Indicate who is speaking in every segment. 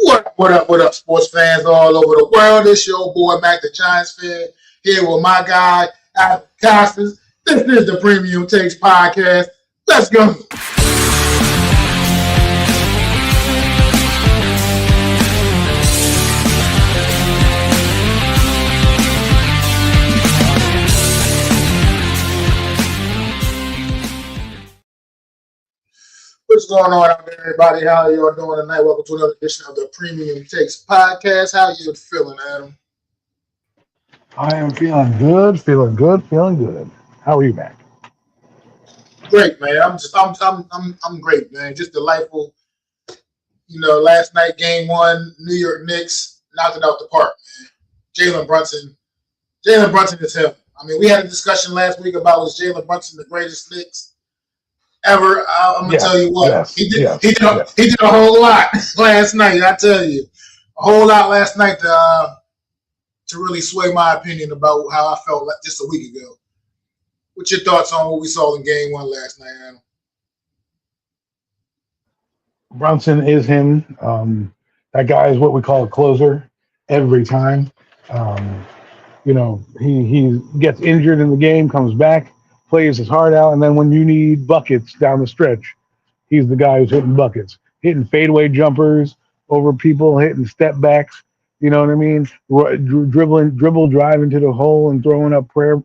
Speaker 1: What up, sports fans all over the world? It's your boy, Mac the Giants fan, here with my guy, Adam Costas. This is the Premium Takes Podcast. Let's go. What's going on out there, everybody? How are y'all doing tonight? Welcome to another edition of the Premium Takes Podcast. How you feeling, Adam?
Speaker 2: I am feeling good. How are you, Mac?
Speaker 1: Great, man. I'm great, man. Just delightful. Last night, game one, New York Knicks knocked it out the park, man. Jalen Brunson is him. I mean, we had a discussion last week about was Jalen Brunson the greatest Knicks ever. I'm gonna tell you what, he did a whole lot last night. I tell you, a whole lot last night to really sway my opinion about how I felt just a week ago. What's your thoughts on what we saw in game one last night, Adam?
Speaker 2: Brunson is him. That guy is what we call a closer every time. He gets injured in the game, comes back, plays his heart out, and then when you need buckets down the stretch, he's the guy who's hitting buckets, hitting fadeaway jumpers over people, hitting step backs. You know what I mean? Dribble drive into the hole and throwing up prayer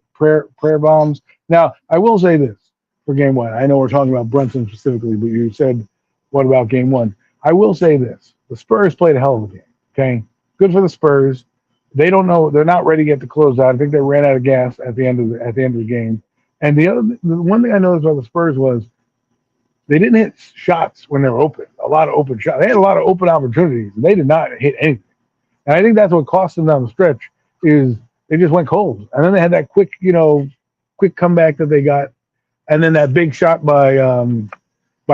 Speaker 2: bombs. Now, I will say this for game one. I know we're talking about Brunson specifically, but you said, what about game one? I will say this. The Spurs played a hell of a game, okay? Good for the Spurs. They don't know. They're not ready yet to close out. I think they ran out of gas at the end of the game. And the one thing I noticed about the Spurs was they didn't hit shots when they were open. A lot of open shots. They had a lot of open opportunities. And they did not hit anything. And I think that's what cost them down the stretch is they just went cold. And then they had that quick comeback that they got, and then that big shot by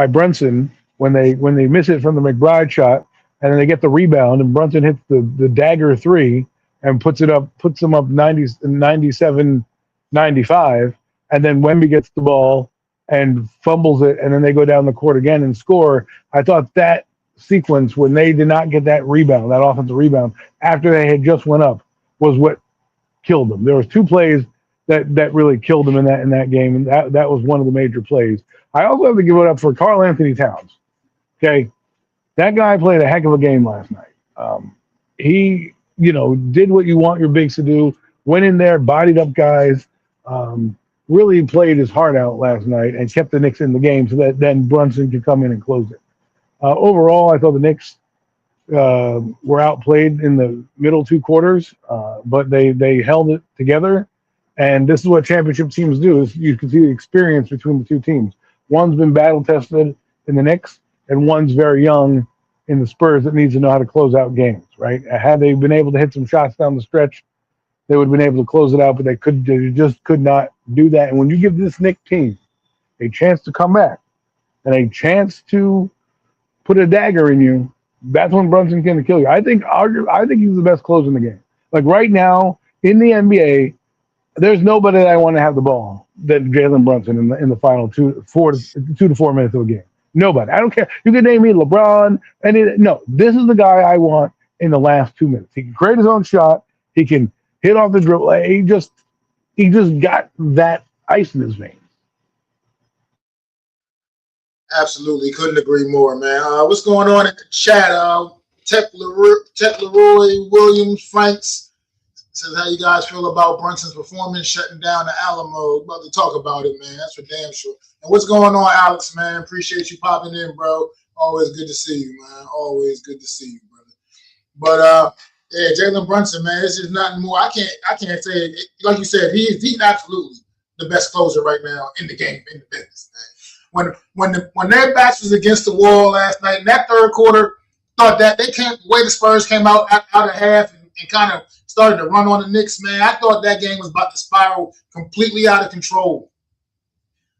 Speaker 2: Brunson when they miss it from the McBride shot, and then they get the rebound, and Brunson hits the dagger three and puts them up 97, 95. And then Wemby gets the ball and fumbles it, and then they go down the court again and score. I thought that sequence when they did not get that rebound, that offensive rebound, after they had just went up, was what killed them. There was two plays that really killed them in that game, and that was one of the major plays. I also have to give it up for Karl Anthony Towns. Okay, that guy played a heck of a game last night. He did what you want your bigs to do. Went in there, bodied up guys. Really played his heart out last night and kept the Knicks in the game so that then Brunson could come in and close it. Overall, I thought the Knicks were outplayed in the middle two quarters, but they held it together. And this is what championship teams do. Is you can see the experience between the two teams. One's been battle-tested in the Knicks, and one's very young in the Spurs that needs to know how to close out games, right? Had they been able to hit some shots down the stretch, they would have been able to close it out, but they just could not do that. And when you give this Knicks team a chance to come back and a chance to put a dagger in you, that's when Brunson can kill you. I think he's the best closer in the game. Like right now in the NBA, there's nobody that I want to have the ball than Jalen Brunson in the final 2 to 4 minutes of a game. Nobody. I don't care. You can name me LeBron. No, this is the guy I want in the last 2 minutes. He can create his own shot. He can hit off the dribble. He just got that ice in his veins.
Speaker 1: Absolutely, couldn't agree more, man. What's going on in the chat? Tech Leroy Williams Franks says, how you guys feel about Brunson's performance shutting down the Alamo? About to talk about it, man. That's for damn sure. And what's going on, Alex, man? Appreciate you popping in, bro. Always good to see you, man. Always good to see you, brother. But yeah, Jalen Brunson, man, it's just nothing more. I can't say it. Like you said, he's absolutely the best closer right now in the game, in the business, man. When their backs was against the wall last night in that third quarter, thought that the way the Spurs came out of half and kind of started to run on the Knicks, man, I thought that game was about to spiral completely out of control.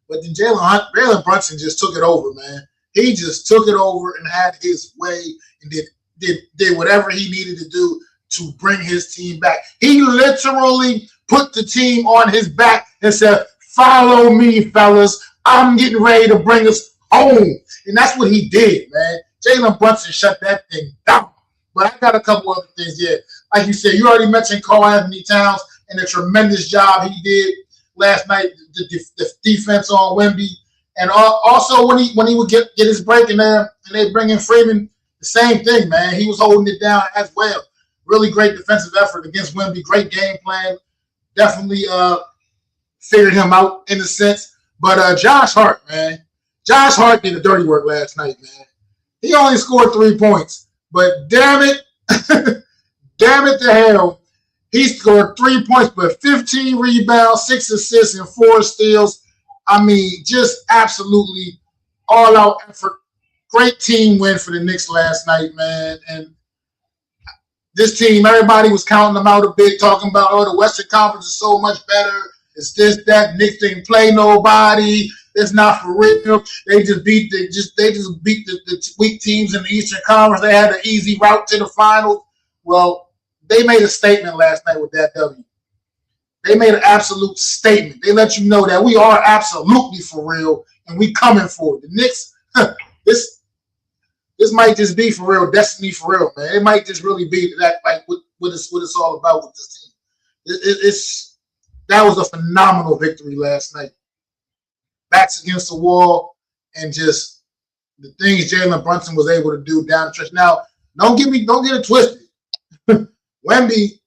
Speaker 1: But then Jalen Brunson just took it over, man. He just took it over and had his way and did whatever he needed to do to bring his team back. He literally put the team on his back and said, follow me, fellas. I'm getting ready to bring us home. And that's what he did, man. Jalen Brunson shut that thing down. But I got a couple other things. Yeah, like you said, you already mentioned Karl Anthony Towns and the tremendous job he did last night. The defense on Wemby, and also when he would get his break in there, and they bring in Freeman, the same thing, man. He was holding it down as well. Really great defensive effort against Wemby. Great game plan. Definitely figured him out in a sense. But Josh Hart, man. Josh Hart did the dirty work last night, man. He only scored 3 points. But damn it, damn it to hell. He scored 3 points, but 15 rebounds, 6 assists, and 4 steals. I mean, just absolutely all-out effort. Great team win for the Knicks last night, man. And this team, everybody was counting them out a bit, talking about, oh, the Western Conference is so much better. It's this, that. Knicks didn't play nobody. It's not for real. They just beat the weak teams in the Eastern Conference. They had an easy route to the finals. Well, they made a statement last night with that W. They made an absolute statement. They let you know that we are absolutely for real and we coming for it. The Knicks, this might just be for real, destiny for real, man. It might just really be that, like what it's all about with this team. That was a phenomenal victory last night. Backs against the wall, and just the things Jalen Brunson was able to do down the stretch. Now, don't get it twisted. Wemby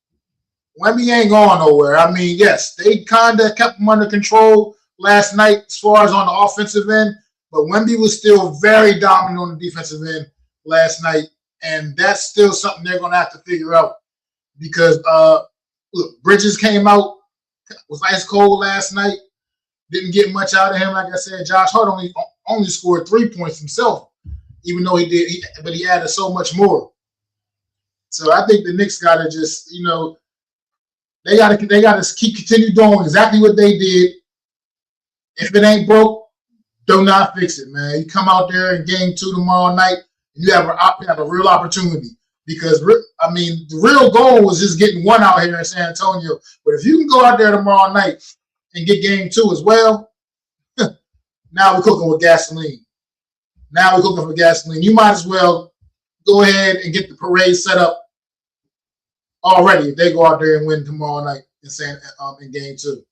Speaker 1: ain't going nowhere. I mean, yes, they kind of kept him under control last night as far as on the offensive end, but Wemby was still very dominant on the defensive end last night, and that's still something they're going to have to figure out because look, Bridges came out, was ice cold last night. Didn't get much out of him. Like I said, Josh Hart only scored 3 points himself, even though he did. But he added so much more. So I think the Knicks got to just, they got to continue doing exactly what they did. If it ain't broke, do not fix it, man. You come out there in Game 2 tomorrow night, and you have a real opportunity. Because, I mean, the real goal was just getting one out here in San Antonio. But if you can go out there tomorrow night and get Game 2 as well, now we're cooking with gasoline. Now we're cooking for gasoline. You might as well go ahead and get the parade set up already if they go out there and win tomorrow night in Game 2.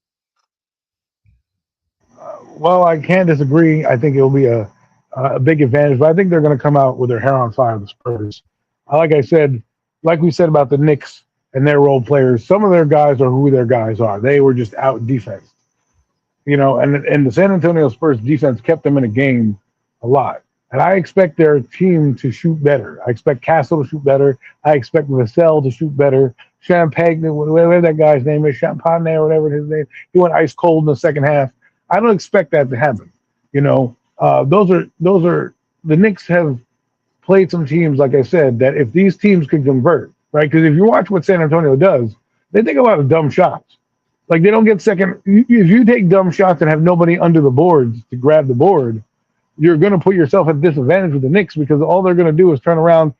Speaker 2: Well, I can't disagree. I think it will be a big advantage, but I think they're going to come out with their hair on fire, the Spurs. Like we said about the Knicks and their role players, some of their guys are who their guys are. They were just out defense, and the San Antonio Spurs defense kept them in a game a lot. And I expect their team to shoot better. I expect Castle to shoot better. I expect Vassell to shoot better. Champagne, whatever that guy's name is, Champagne or whatever his name, he went ice cold in the second half. I don't expect that to happen. Those are the Knicks have played some teams, like I said, that if these teams can convert, right? Because if you watch what San Antonio does, they take a lot of dumb shots. Like they don't get second. If you take dumb shots and have nobody under the boards to grab the board, you're going to put yourself at disadvantage with the Knicks because all they're going to do is turn around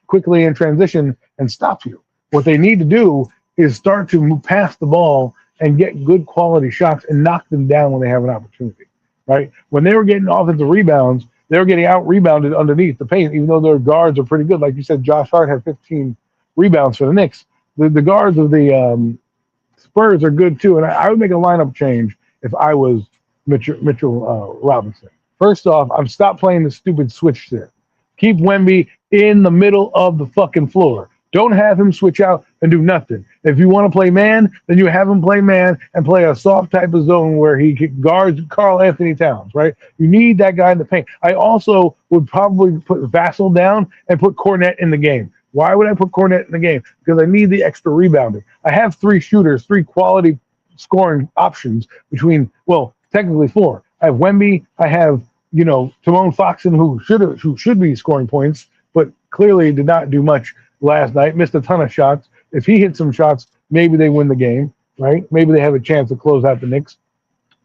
Speaker 2: quickly in transition and stop you. What they need to do is start to move past the ball and get good quality shots and knock them down when they have an opportunity, right? When they were getting offensive rebounds, they were getting out-rebounded underneath the paint, even though their guards are pretty good. Like you said, Josh Hart had 15 rebounds for the Knicks. The guards of the Spurs are good, too, and I would make a lineup change if I was Mitchell Robinson. First off, I've stopped playing the stupid switch shit. Keep Wemby in the middle of the fucking floor. Don't have him switch out and do nothing. If you want to play man, then you have him play man and play a soft type of zone where he guards Karl Anthony Towns, right? You need that guy in the paint. I also would probably put Vassell down and put Cornette in the game. Why would I put Cornette in the game? Because I need the extra rebounding. I have 3 shooters, 3 quality scoring options between, well, technically 4. I have Wemby. I have, Timon Foxen, who should be scoring points, but clearly did not do much last night, missed a ton of shots. If he hits some shots, maybe they win the game, right? Maybe they have a chance to close out the Knicks.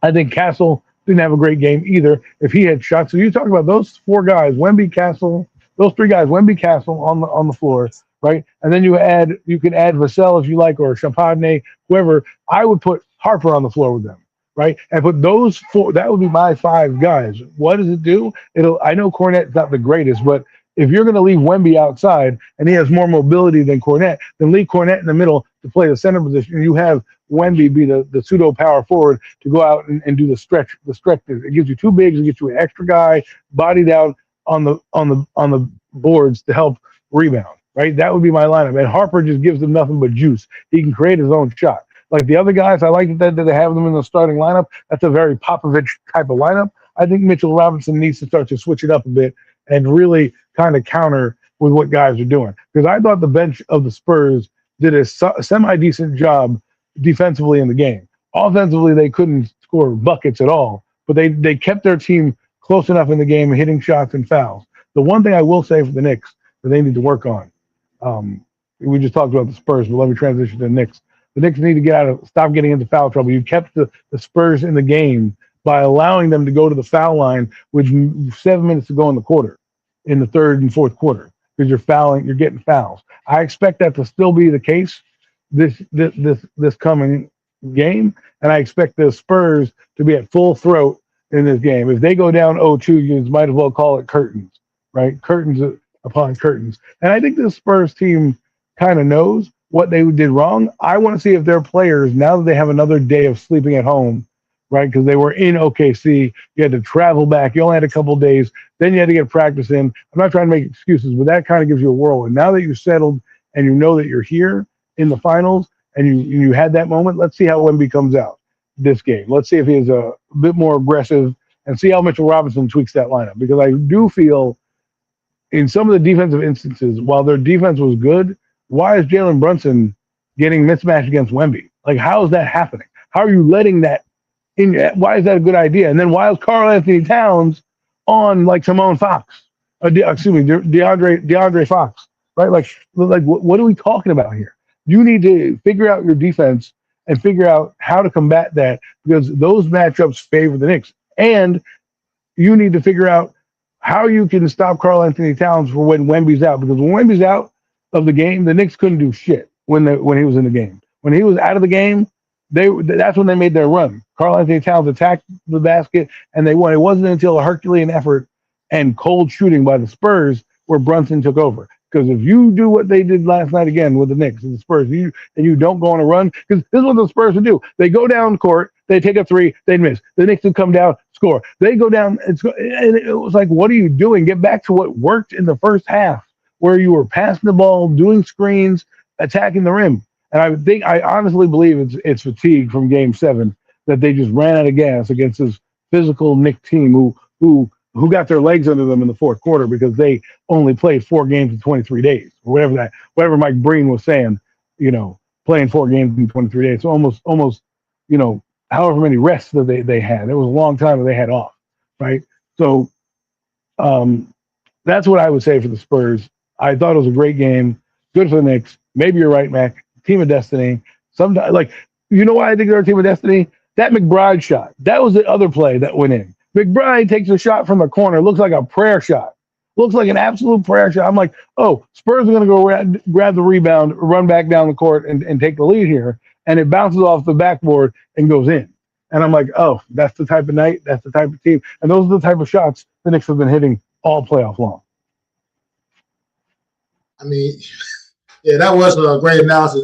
Speaker 2: I think Castle didn't have a great game either if he had shots. So you talk about those 4 guys, Wemby, Castle, those 3 guys, Wemby, Castle on the floor, right? And then you can add Vassell if you like, or Champagne, whoever. I would put Harper on the floor with them, right? And put those 4, that would be my 5 guys. What does it do? I know Cornette's not the greatest, but If you're going to leave Wemby outside and he has more mobility than Cornette, then leave Cornette in the middle to play the center position. And you have Wemby be the pseudo power forward to go out and do the stretch. The stretch. It gives you two bigs. It gets you an extra guy bodied out on the boards to help rebound. Right. That would be my lineup. And Harper just gives them nothing but juice. He can create his own shot. Like the other guys, I like that they have them in the starting lineup. That's a very Popovich type of lineup. I think Mitchell Robinson needs to start to switch it up a bit and really kind of counter with what guys are doing. Because I thought the bench of the Spurs did a semi-decent job defensively in the game. Offensively, they couldn't score buckets at all, but they kept their team close enough in the game, hitting shots and fouls. The one thing I will say for the Knicks that they need to work on, we just talked about the Spurs, but let me transition to the Knicks. The Knicks need to stop getting into foul trouble. You kept the Spurs in the game by allowing them to go to the foul line with 7 minutes to go in the quarter, in the third and fourth quarter, because you're getting fouls. I expect that to still be the case this coming game, and I expect the Spurs to be at full throat in this game. If they go down 0-2, you might as well call it curtains, right? Curtains upon curtains. And I think the Spurs team kind of knows what they did wrong. I want to see if their players, now that they have another day of sleeping at home, right? Because they were in OKC, you had to travel back. You only had a couple of days. Then you had to get practice in. I'm not trying to make excuses, but that kind of gives you a whirlwind. Now that you've settled and you know that you're here in the finals and you had that moment, let's see how Wemby comes out this game. Let's see if he is a bit more aggressive and see how Mitchell Robinson tweaks that lineup. Because I do feel in some of the defensive instances, while their defense was good, why is Jalen Brunson getting mismatched against Wemby? Like, how is that happening? How are you letting that in? Why is that a good idea? And then why is Karl Anthony Towns on like Simone Fox? DeAndre Fox, right? Like what are we talking about here? You need to figure out your defense and figure out how to combat that, because those matchups favor the Knicks. And you need to figure out how you can stop Karl Anthony Towns for when Wemby's out, because when Wemby's out of the game, the Knicks couldn't do shit when he was in the game. When he was out of the game, that's when they made their run. Karl Anthony Towns attacked the basket and they won. It wasn't until a Herculean effort and cold shooting by the Spurs where Brunson took over. Because if you do what they did last night again with the Knicks and the Spurs, and you don't go on a run, because this is what the Spurs would do. They go down court, they take a three, they'd miss. The Knicks would come down, score. They go down, and it was like, what are you doing? Get back to what worked in the first half, where you were passing the ball, doing screens, attacking the rim. And I honestly believe it's fatigue from Game 7 that they just ran out of gas against this physical Knicks team who got their legs under them in the fourth quarter because they only played 4 games in 23 days, or whatever Mike Breen was saying, playing 4 games in 23 days. So almost, however many rests that they had. It was a long time that they had off, right? So that's what I would say for the Spurs. I thought it was a great game. Good for the Knicks. Maybe you're right, Mac. Team of destiny. Sometimes, why I think they're a team of destiny? That McBride shot. That was the other play that went in. McBride takes a shot from the corner. Looks like a prayer shot. Looks like an absolute prayer shot. I'm like, oh, Spurs are going to go grab the rebound, run back down the court, and take the lead here. And it bounces off the backboard and goes in. And I'm like, oh, that's the type of night. That's the type of team. And those are the type of shots the Knicks have been hitting all playoff long.
Speaker 1: I mean, yeah, that was a great analysis.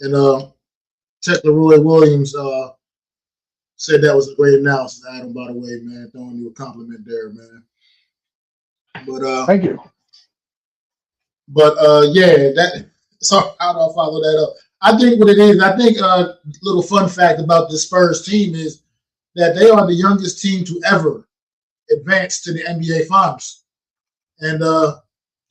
Speaker 1: And Tech Leroy Williams said that was a great analysis, Adam, by the way, man. Throwing you a compliment there, man. But
Speaker 2: thank you.
Speaker 1: But so how do I follow that up? I think what it is, a little fun fact about the Spurs team is that they are the youngest team to ever advance to the NBA Finals. And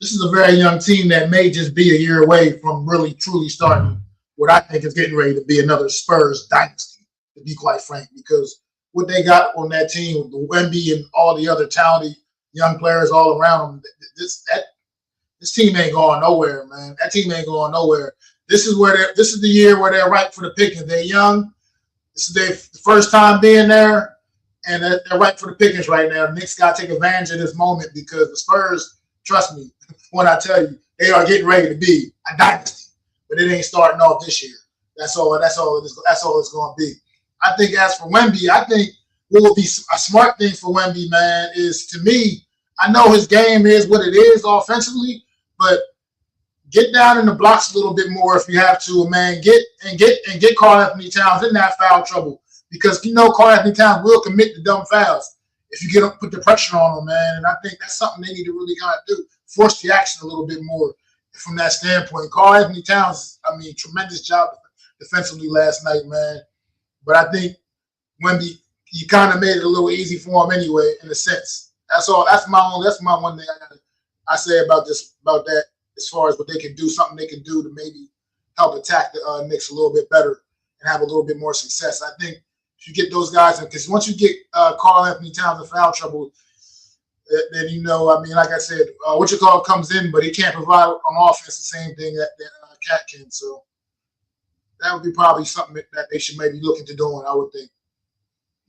Speaker 1: this is a very young team that may just be a year away from really truly starting what I think is getting ready to be another Spurs dynasty, to be quite frank, because what they got on that team, the Wemby and all the other talented young players all around them, this team ain't going nowhere, man. That team ain't going nowhere. This is the year where they're ripe for the picking. They're young. This is their first time being there, and they're ripe for the pickings right now. The Knicks got to take advantage of this moment because the Spurs, trust me, when I tell you, they are getting ready to be a dynasty, but it ain't starting off this year. That's all it's going to be. I think as for Wemby, I think what would be a smart thing for Wemby, man, is to me, I know his game is what it is offensively, but get down in the blocks a little bit more if you have to, man. Get Karl-Anthony Towns in that foul trouble because Karl-Anthony Towns will commit the dumb fouls if you get him, put the pressure on him, man. And I think that's something they need to really kind of do, force the action a little bit more from that standpoint. Karl-Anthony Towns, tremendous job defensively last night, man. But I think Wemby, you kind of made it a little easy for him anyway, in a sense. That's all. That's my one thing I say about that. As far as what they can do, something they can do to maybe help attack the Knicks a little bit better and have a little bit more success. I think if you get those guys, because once you get Karl-Anthony Towns in foul trouble, then like I said, comes in, but he can't provide on offense the same thing that Cat can. So that would be probably something that they should maybe look into doing, I would think.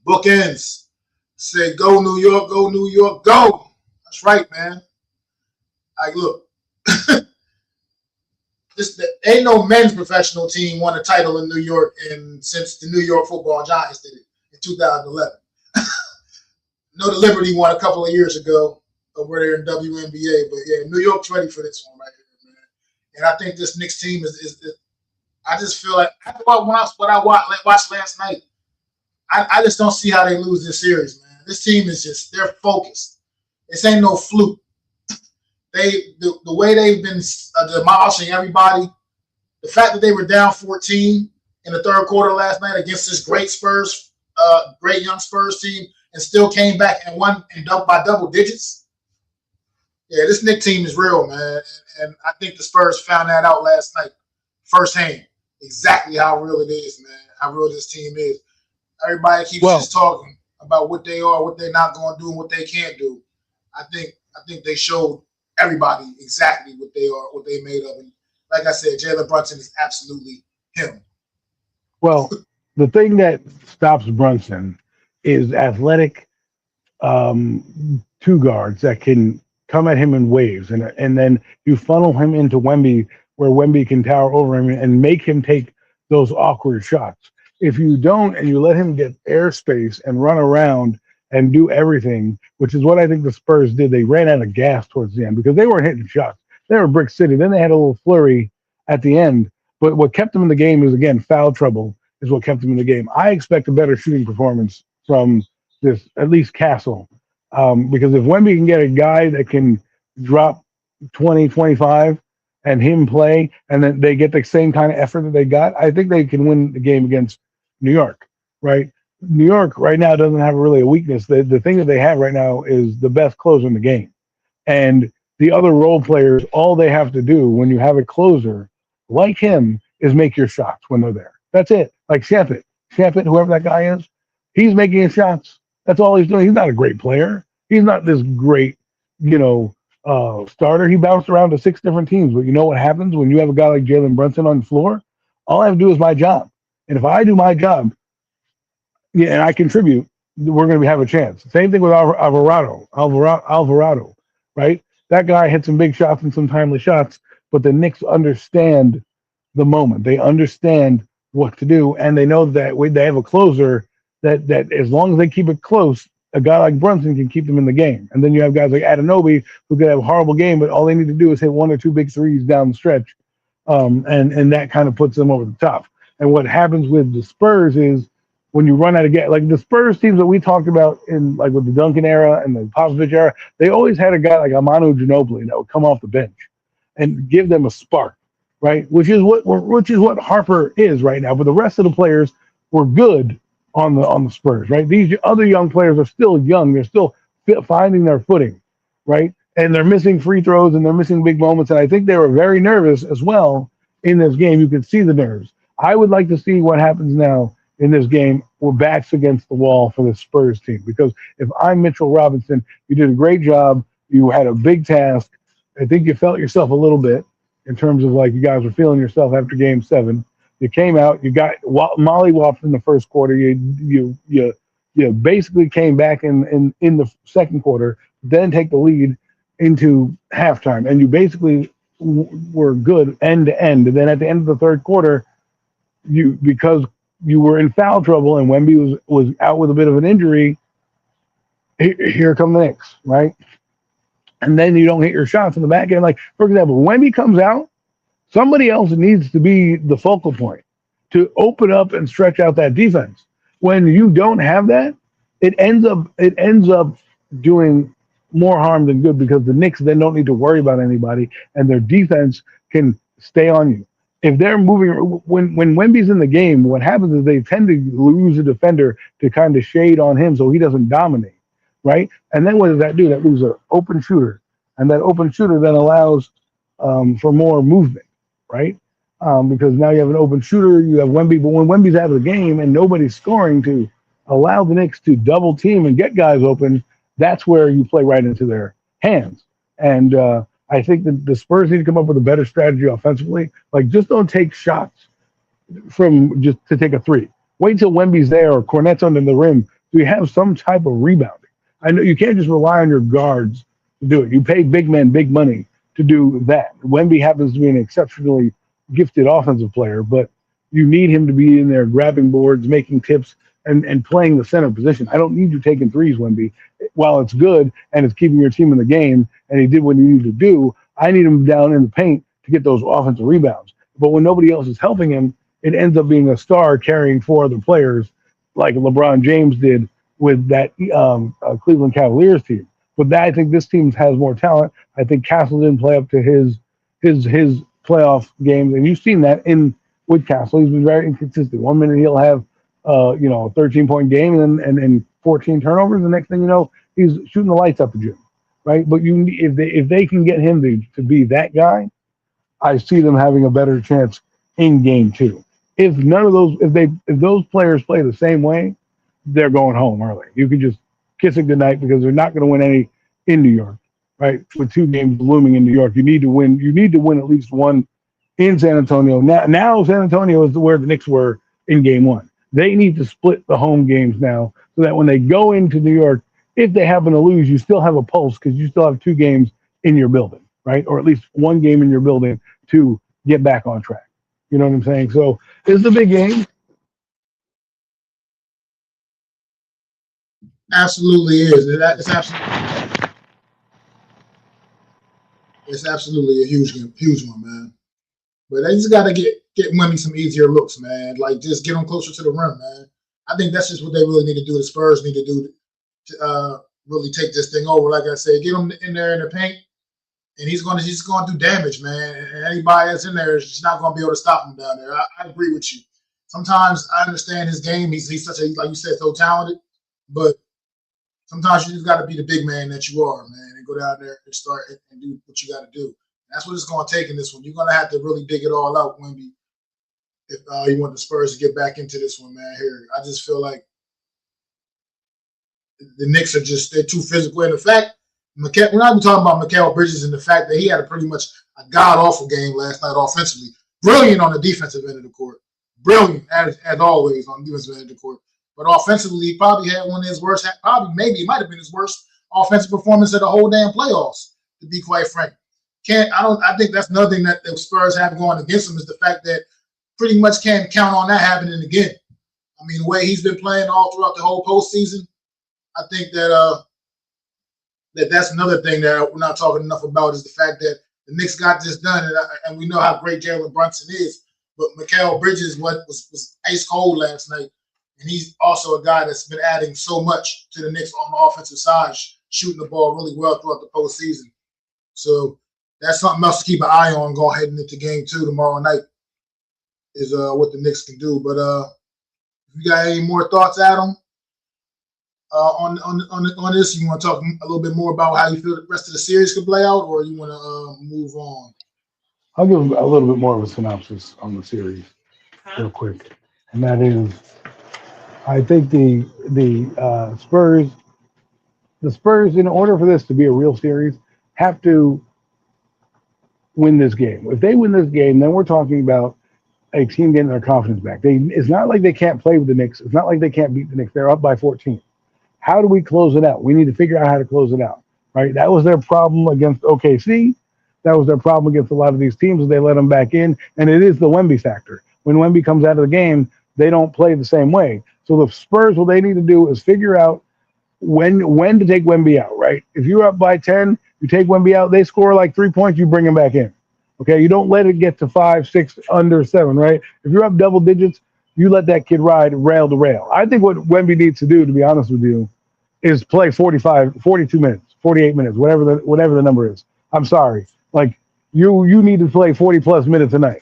Speaker 1: Bookends. Say, go New York, go New York, go. That's right, man. Look. Ain't no men's professional team won a title in New York since the New York Football Giants did it in 2011. No, the Liberty won a couple of years ago over there in WNBA, but yeah, New York's ready for this one right here, man. And I think this Knicks team is I just feel like after what I watched last night, I just don't see how they lose this series, man. This team is they're focused. This ain't no fluke. The way they've been demolishing everybody, the fact that they were down 14 in the third quarter last night against this great young Spurs team, and still came back and won by double digits. Yeah, this Knicks team is real, man, and I think the Spurs found that out last night firsthand, exactly how real it is, man, how real this team is. Everybody keeps just talking about what they are, what they're not going to do, and what they can't do. I think they showed everybody exactly what they are, what they made of. And like I said, Jalen Brunson is absolutely him.
Speaker 2: Well, the thing that stops Brunson is athletic two guards that can come at him in waves, and then you funnel him into Wemby, where Wemby can tower over him and make him take those awkward shots. If you don't, and you let him get airspace and run around and do everything, which is what I think the Spurs did. They ran out of gas towards the end because they weren't hitting shots. They were Brick City. Then they had a little flurry at the end. But what kept them in the game is, again, foul trouble is what kept them in the game. I expect a better shooting performance from this, at least Castle. Because if Wemby can get a guy that can drop 20, 25 and him play, and then they get the same kind of effort that they got, I think they can win the game against New York, right? New York right now doesn't have really a weakness. The thing that they have right now is the best closer in the game. And the other role players, all they have to do when you have a closer like him is make your shots when they're there. That's it. Like Shampet, whoever that guy is, he's making his shots. That's all he's doing. He's not a great player. He's not this great, starter. He bounced around to 6 different teams. But you know what happens when you have a guy like Jalen Brunson on the floor? All I have to do is my job. And if I do my job, and I contribute, we're going to have a chance. Same thing with Alvarado, right? That guy hit some big shots and some timely shots, but the Knicks understand the moment. They understand what to do, and they know that they have a closer that as long as they keep it close, a guy like Brunson can keep them in the game. And then you have guys like Anunoby who could have a horrible game, but all they need to do is hit 1 or 2 big threes down the stretch, and that kind of puts them over the top. And what happens with the Spurs is, when you run out of gas, like the Spurs teams that we talked about in like with the Duncan era and the Popovich era, they always had a guy like Amanu Ginobili that would come off the bench and give them a spark, right? Which is what Harper is right now. But the rest of the players were good on the Spurs, right? These other young players are still young; they're still finding their footing, right? And they're missing free throws and they're missing big moments. And I think they were very nervous as well in this game. You could see the nerves. I would like to see what happens now in this game. We're backs against the wall for the Spurs team, because if I'm Mitchell Robinson, you did a great job. You had a big task. I think you felt yourself a little bit in terms of like you guys were feeling yourself after Game 7. You came out, you got mollywopped in the first quarter. You basically came back in the second quarter, then take the lead into halftime, and you basically were good end to end. And then at the end of the third quarter, because you were in foul trouble and Wemby was out with a bit of an injury, here come the Knicks, right? and then you don't hit your shots in the back end. Like, for example, when he comes out, somebody else needs to be the focal point to open up and stretch out that defense. When you don't have that, it ends up doing more harm than good because the Knicks then don't need to worry about anybody and their defense can stay on you. If they're moving when Wemby's in the game, what happens is they tend to lose a defender to kind of shade on him so he doesn't dominate, right? And then what does that do? That leaves an open shooter, and that open shooter then allows for more movement, right? Because now you have an open shooter, you have Wemby, but when Wemby's out of the game and nobody's scoring to allow the Knicks to double team and get guys open, that's where you play right into their hands. And I think that the Spurs need to come up with a better strategy offensively. Like, just don't take shots from just to take a three. Wait till Wemby's there or Cornette's under the rim. So you have some type of rebounding. I know you can't just rely on your guards to do it. You pay big men big money to do that. Wemby happens to be an exceptionally gifted offensive player, but you need him to be in there grabbing boards, making tips, and playing the center position. I don't need you taking threes, Wemby. While it's good and it's keeping your team in the game, and he did what he needed to do, I need him down in the paint to get those offensive rebounds. But when nobody else is helping him, it ends up being a star carrying four other players, like LeBron James did with that Cleveland Cavaliers team. But I think this team has more talent. I think Castle didn't play up to his playoff games, and you've seen that with Castle. He's been very inconsistent. 1 minute he'll have a 13-point game and 14 turnovers. The next thing you know, he's shooting the lights up the gym, right? But if they can get him to be that guy, I see them having a better chance in game two. If those players play the same way, they're going home early. You can just kiss it goodnight because they're not going to win any in New York, right? With 2 games looming in New York, you need to win. You need to win at least one in San Antonio. Now San Antonio is where the Knicks were in game 1. They need to split the home games now so that when they go into New York, if they happen to lose, you still have a pulse because you still have 2 games in your building, right? Or at least 1 game in your building to get back on track. You know what I'm saying? So it's a big game.
Speaker 1: Absolutely is. It's absolutely a huge one, man. But they just got to get Wemby some easier looks, man. Like, just get them closer to the rim, man. I think that's just what they really need to do. The Spurs need to do to really take this thing over. Like I said, get him in there in the paint, and he's going to do damage, man. And anybody that's in there is just not going to be able to stop him down there. I agree with you. Sometimes I understand his game. He's such a, like you said, so talented. But sometimes you just got to be the big man that you are, man, and go down there and start and do what you got to do. That's what it's going to take in this one. You're going to have to really dig it all out, Wemby, if you want the Spurs to get back into this one, man. Here, I just feel like the Knicks they're too physical. And the fact, we're not even talking about Mikal Bridges and the fact that he had a pretty much a god-awful game last night offensively. Brilliant on the defensive end of the court. Brilliant, as always, on the defensive end of the court. But offensively, he probably had one of his worst, maybe it might have been his worst offensive performance of the whole damn playoffs, to be quite frank. I think that's another thing that the Spurs have going against them is the fact that pretty much can't count on that happening again. I mean, the way he's been playing all throughout the whole postseason, I think that that's another thing that we're not talking enough about is the fact that the Knicks got this done, and we know how great Jalen Brunson is. But Mikal Bridges was ice cold last night, and he's also a guy that's been adding so much to the Knicks on the offensive side, shooting the ball really well throughout the postseason. So that's something else to keep an eye on going heading into game 2 tomorrow night is what the Knicks can do. But if you got any more thoughts, Adam, on this, you want to talk a little bit more about how you feel the rest of the series could play out, or you want to move on?
Speaker 2: I'll give a little bit more of a synopsis on the series real quick. And that is, I think the Spurs, in order for this to be a real series, have to win this game. If they win this game, then we're talking about a team getting their confidence back. It's not like they can't play with the Knicks. It's not like they can't beat the Knicks. They're up by 14. How do we close it out? We need to figure out how to close it out, right? That was their problem against OKC. That was their problem against a lot of these teams. They let them back in, and it is the Wemby factor. When Wemby comes out of the game, they don't play the same way. So the Spurs, what they need to do is figure out when to take Wemby out, right? If you're up by 10, You take Wemby out, they score like 3 points, you bring them back in. Okay, you don't let it get to 5, 6, under 7, right? If you're up double digits, you let that kid ride rail to rail. I think what Wemby needs to do, to be honest with you, is play 45, 42 minutes, 48 minutes, whatever the number is. I'm sorry. Like you need to play 40 plus minutes a night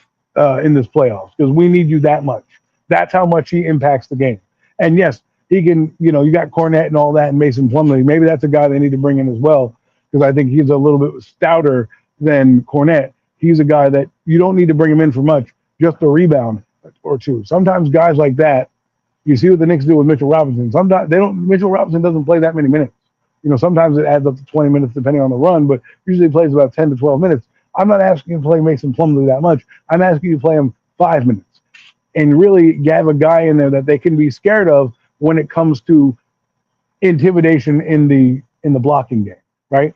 Speaker 2: in this playoffs because we need you that much. That's how much he impacts the game. And yes, he can, you got Cornette and all that and Mason Plumlee. Maybe that's a guy they need to bring in as well because I think he's a little bit stouter than Cornette. He's a guy that you don't need to bring him in for much, just a rebound or two. Sometimes guys like that, you see what the Knicks do with Mitchell Robinson. Sometimes Mitchell Robinson doesn't play that many minutes. Sometimes it adds up to 20 minutes depending on the run, but usually he plays about 10 to 12 minutes. I'm not asking you to play Mason Plumlee that much. I'm asking you to play him 5 minutes and really have a guy in there that they can be scared of when it comes to intimidation in the blocking game, right?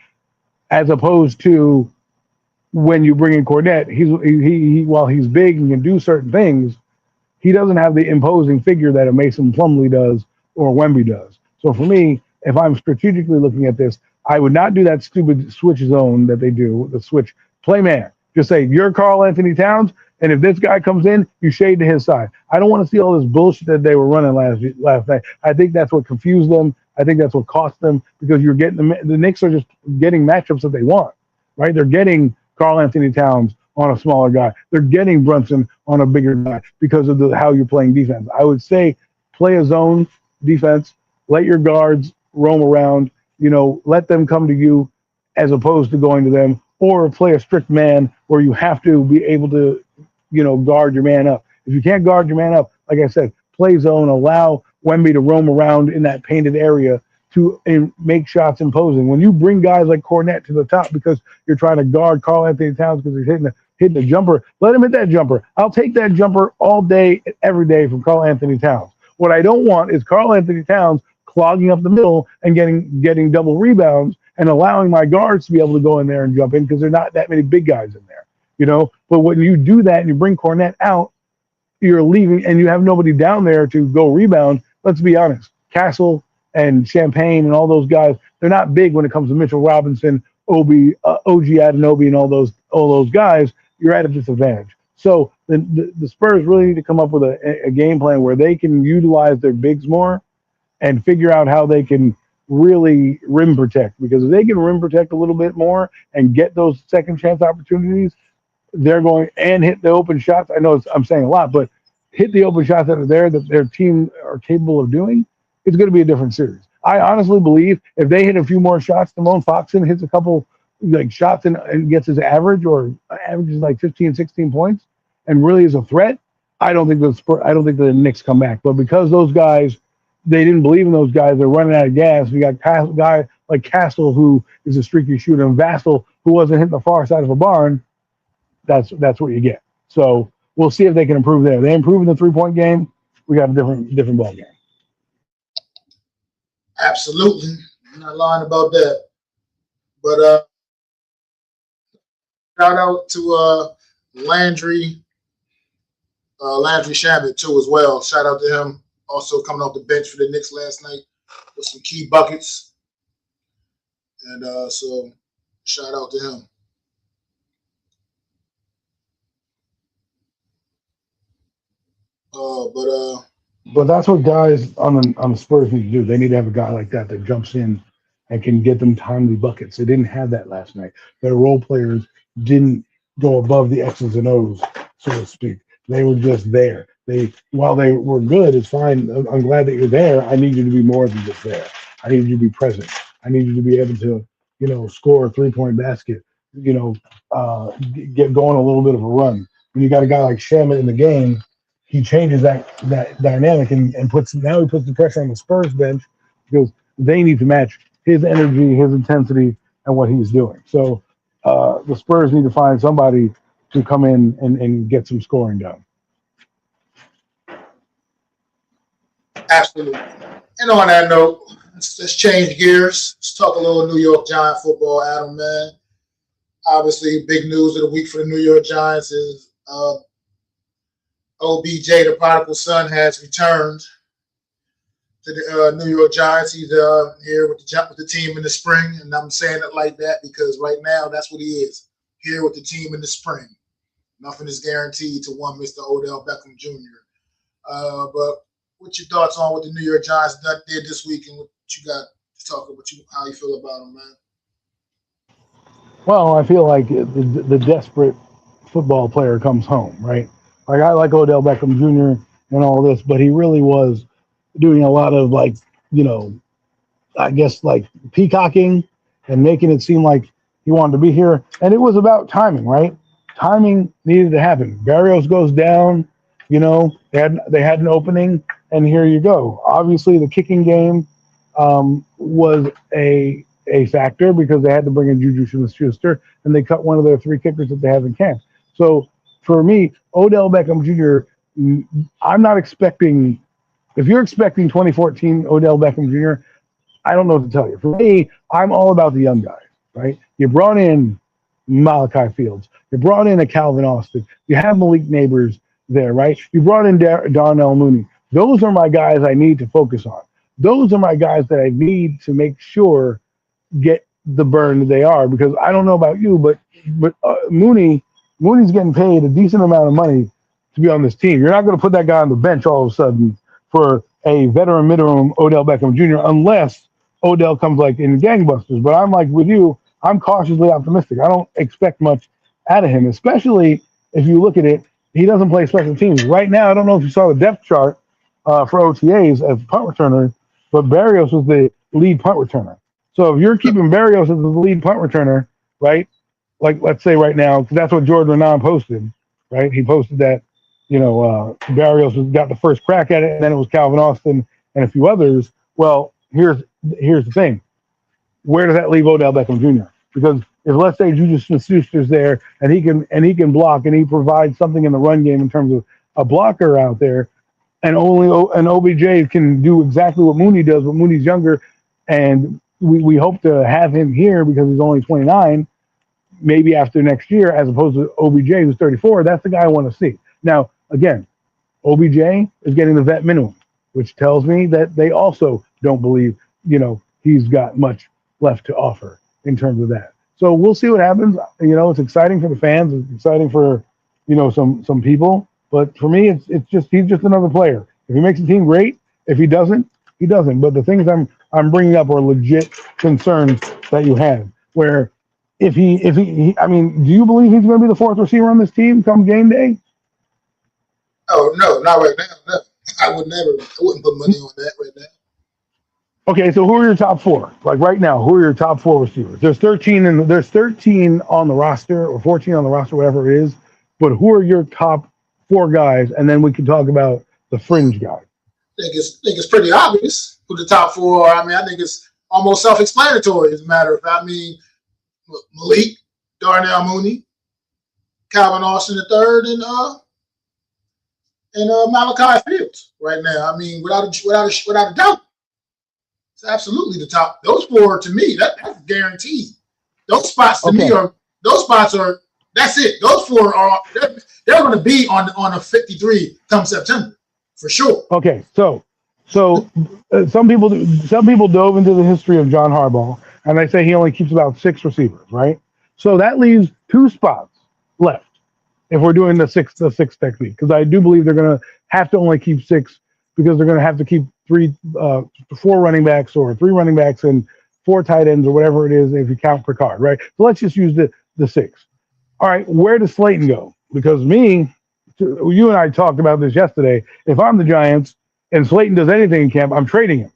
Speaker 2: As opposed to when you bring in Cornette, he while he's big and can do certain things, he doesn't have the imposing figure that a Mason Plumlee does or Wemby does. So for me, if I'm strategically looking at this, I would not do that stupid switch zone that they do, the switch play man. Just say, you're Karl Anthony Towns, and if this guy comes in, you shade to his side. I don't want to see all this bullshit that they were running last night. I think that's what confused them. I think that's what cost them because you're getting the Knicks are just getting matchups that they want, right? They're getting Karl Anthony Towns on a smaller guy. They're getting Brunson on a bigger guy because of how you're playing defense. I would say play a zone defense, let your guards roam around, let them come to you as opposed to going to them, or play a strict man where you have to be able to, guard your man up. If you can't guard your man up, like I said, play zone, allow Wemby to roam around in that painted area to make shots imposing. When you bring guys like Cornette to the top because you're trying to guard Karl Anthony Towns because he's hitting a jumper, let him hit that jumper. I'll take that jumper all day, every day from Karl Anthony Towns. What I don't want is Karl Anthony Towns clogging up the middle and getting double rebounds and allowing my guards to be able to go in there and jump in because there are not that many big guys in there, But when you do that and you bring Cornette out, you're leaving and you have nobody down there to go rebound. Let's be honest. Castle and Champagne and all those guys, they're not big when it comes to Mitchell Robinson, OG Anunoby, and all those guys. You're at a disadvantage. So the Spurs really need to come up with a game plan where they can utilize their bigs more and figure out how they can really rim protect. Because if they can rim protect a little bit more and get those second chance opportunities, they're going and hit the open shots. I know I'm saying a lot, but hit the open shots that are there that their team are capable of doing. It's going to be a different series. I honestly believe if they hit a few more shots, Damone Foxon hits a couple shots and gets his average or averages like 15, 16 points and really is a threat, I don't think the Knicks come back. But because those guys, they didn't believe in those guys, they're running out of gas. We got a guy like Castle who is a streaky shooter and Vassell who wasn't hitting the far side of a barn. That's what you get. So we'll see if they can improve there. They improve in the 3-point game. We got a different ball game.
Speaker 1: Absolutely. I'm not lying about that. But shout out to Landry Shamet too as well. Shout out to him. Also coming off the bench for the Knicks last night with some key buckets. And so shout out to him.
Speaker 2: But that's what guys on the Spurs need to do. They need to have a guy like that jumps in and can get them timely buckets. They didn't have that last night. Their role players didn't go above the X's and O's, so to speak. They were just there. While they were good, it's fine. I'm glad that you're there. I need you to be more than just there. I need you to be present. I need you to be able to, score a 3-point basket, get going a little bit of a run. When you got a guy like Shamet in the game, he changes that dynamic and puts the pressure on the Spurs bench because they need to match his energy, his intensity, and what he's doing. So the Spurs need to find somebody to come in and get some scoring done.
Speaker 1: Absolutely. And on that note, let's change gears. Let's talk a little New York Giant football, Adam, man. Obviously, big news of the week for the New York Giants is OBJ, the prodigal son, has returned. to the New York Giants. He's here with the team in the spring, and I'm saying it like that because right now that's what he is, here with the team in the spring. Nothing is guaranteed to one Mr. Odell Beckham Jr. But what's your thoughts on what the New York Giants did this week, and what you got to talk about? How you feel about them, man?
Speaker 2: Well, I feel like the desperate football player comes home, right? Like I like Odell Beckham Jr. and all this, but he really was doing a lot of like, you know, I guess like peacocking and making it seem like he wanted to be here. And it was about timing, right? Timing needed to happen. Barrios goes down, you know, they had an opening, and here you go. Obviously, the kicking game was a factor because they had to bring in Juju Smith-Schuster, and they cut one of their three kickers that they have in camp. So for me, Odell Beckham Jr., I'm not expecting. If you're expecting 2014 Odell Beckham Jr., I don't know what to tell you. For me, I'm all about the young guys, right? You brought in Malachi Fields. You brought in a Calvin Austin. You have Malik Neighbors there, right? You brought in Darnell Mooney. Those are my guys I need to focus on. Those are my guys that I need to make sure get the burn that they are, because I don't know about you, but Mooney's getting paid a decent amount of money to be on this team. You're not going to put that guy on the bench all of a sudden for a veteran minimum Odell Beckham Jr. unless Odell comes like in gangbusters. But I'm like with you, I'm cautiously optimistic. I don't expect much out of him, especially if you look at it. He doesn't play special teams right now. I don't know if you saw the depth chart for OTAs as punt returner, but Barrios was the lead punt returner. So if you're keeping Barrios as the lead punt returner, right? Like let's say right now, because that's what Jordan Renan posted, right? He posted that, you know, Barrios got the first crack at it, and then it was Calvin Austin and a few others. Well, here's the thing. Where does that leave Odell Beckham Jr.? Because if let's say Juju Smith-Schuster's there and he can block and he provides something in the run game in terms of a blocker out there, and OBJ can do exactly what Mooney does, but Mooney's younger, and we hope to have him here because he's only 29, maybe after next year, as opposed to OBJ who's 34. That's the guy I want to see. Now, again, OBJ is getting the vet minimum, which tells me that they also don't believe, you know, he's got much left to offer in terms of that. So we'll see what happens. You know, it's exciting for the fans. It's exciting for, you know, some people. But for me, it's just he's just another player. If he makes the team, great. If he doesn't, he doesn't. But the things I'm bringing up are legit concerns that you have. Where if he, I mean, do you believe he's going to be the fourth receiver on this team come game day?
Speaker 1: Oh no, not right now. No. I wouldn't put money on that right now.
Speaker 2: Okay, so who are your top four? Like right now, who are your top four receivers? There's 13 on the roster, or 14 on the roster, whatever it is. But who are your top four guys? And then we can talk about the fringe guys.
Speaker 1: I think it's pretty obvious who the top four are. I mean, I think it's almost self-explanatory. As a matter of fact, I mean, Malik, Darnell Mooney, Calvin Austin III, and Malachi Fields right now. I mean, without a doubt. It's absolutely the top. Those four, to me, that's guaranteed. Those spots to me are that's it. Those four are they're going to be on a 53 come September for sure.
Speaker 2: Okay, so some people dove into the history of John Harbaugh, and they say he only keeps about 6 receivers, right? So that leaves 2 spots left if we're doing the six technique, because I do believe they're going to have to only keep 6 because they're going to have to keep 4 running backs or 3 running backs and 4 tight ends or whatever it is if you count Picard, right? So let's just use the 6. All right, where does Slayton go? Because you and I talked about this yesterday. If I'm the Giants and Slayton does anything in camp, I'm trading him.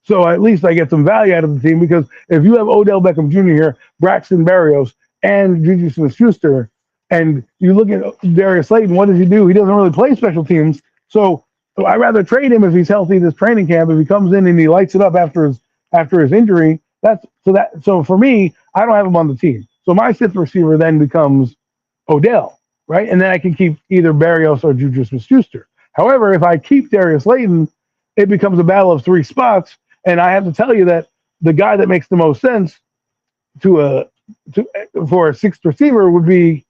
Speaker 2: So at least I get some value out of the team, because if you have Odell Beckham Jr. here, Braxton Berrios, and Juju Smith-Schuster, and you look at Darius Slayton, what does he do? He doesn't really play special teams. So I'd rather trade him if he's healthy this training camp. If he comes in and he lights it up after his injury, so for me, I don't have him on the team. So my 5th receiver then becomes Odell, right? And then I can keep either Berrios or Juju Smith-Schuster. However, if I keep Darius Slayton, it becomes a battle of 3 spots, and I have to tell you that the guy that makes the most sense for a 6th receiver would be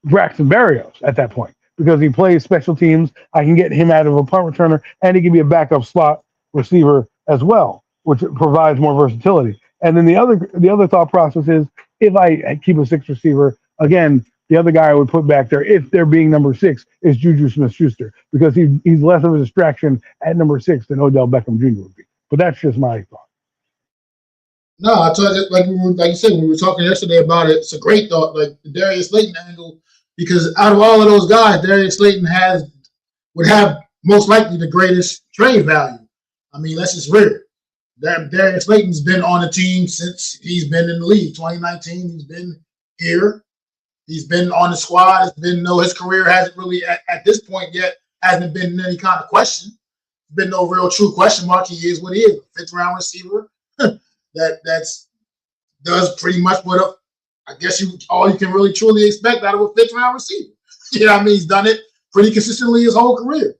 Speaker 2: Braxton Berrios at that point, because he plays special teams. I can get him out of a punt returner, and he can be a backup slot receiver as well, which provides more versatility. And then the other thought process is if I keep a six receiver, again, the other guy I would put back there, if they're being number six, is Juju Smith-Schuster because he's less of a distraction at number six than Odell Beckham Jr. would be. But that's just my thought.
Speaker 1: No, I told you, like you said, when we were talking yesterday about it, it's a great thought, like the Darius Slayton angle, because out of all of those guys, Darius Slayton would have most likely the greatest trade value. I mean, that's just real. Darius Slayton's been on the team since he's been in the league. 2019, he's been here. He's been on the squad. It's been his career hasn't really at this point yet hasn't been in any kind of question. There's been no real true question mark. He is what he is, a fifth round receiver. That's does pretty much what I guess all you can really truly expect out of a fifth round receiver. You know what I mean? He's done it pretty consistently his whole career.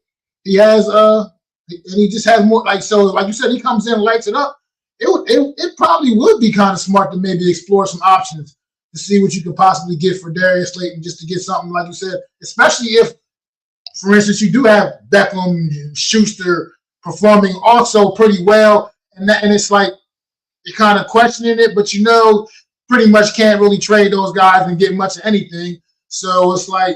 Speaker 1: He has and he just has more like you said, he comes in and lights it up. It probably would be kind of smart to maybe explore some options to see what you could possibly get for Darius Slayton, just to get something like you said, especially if, for instance, you do have Beckham, Schuster performing also pretty well, and it's like you're kind of questioning it, but pretty much can't really trade those guys and get much of anything. So it's like,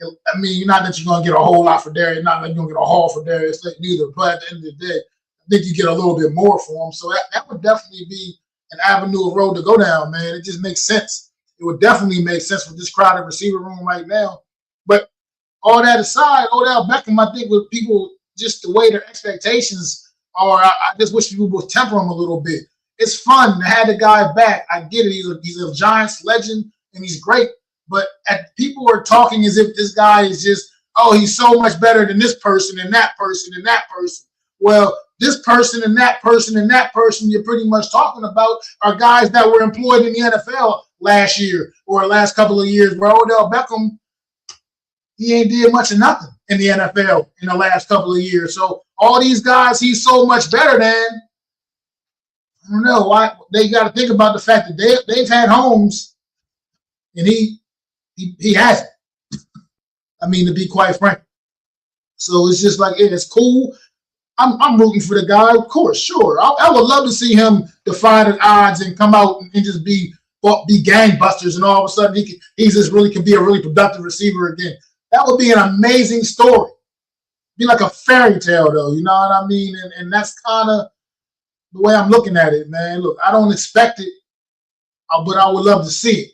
Speaker 1: I mean, not that you're going to get a whole lot for Darius, not that you're going to get a haul for Darius Slayton either, but at the end of the day, I think you get a little bit more for him. So that would definitely be an avenue of road to go down, man. It just makes sense. It would definitely make sense for this crowded receiver room right now. But all that aside, Odell Beckham, I think with people, just the way their expectations are, I just wish people would temper him a little bit. It's fun to have the guy back. I get it. He's a Giants legend, and he's great. But people are talking as if this guy is just, he's so much better than this person and that person and that person. Well, this person and that person and that person you're pretty much talking about are guys that were employed in the NFL last year or last couple of years, where Odell Beckham, he ain't did much of nothing in the NFL in the last couple of years. So all these guys he's so much better than, I don't know why they got to think about the fact that they've had homes and he hasn't. I mean, to be quite frank. So it's just like, it's cool. I'm rooting for the guy, of course, sure. I would love to see him defy the odds and come out and just be gangbusters, and all of a sudden he just really can be a really productive receiver again. That would be an amazing story. Be like a fairy tale, though, you know what I mean? And that's kind of the way I'm looking at it, man. Look, I don't expect it, but I would love to see it,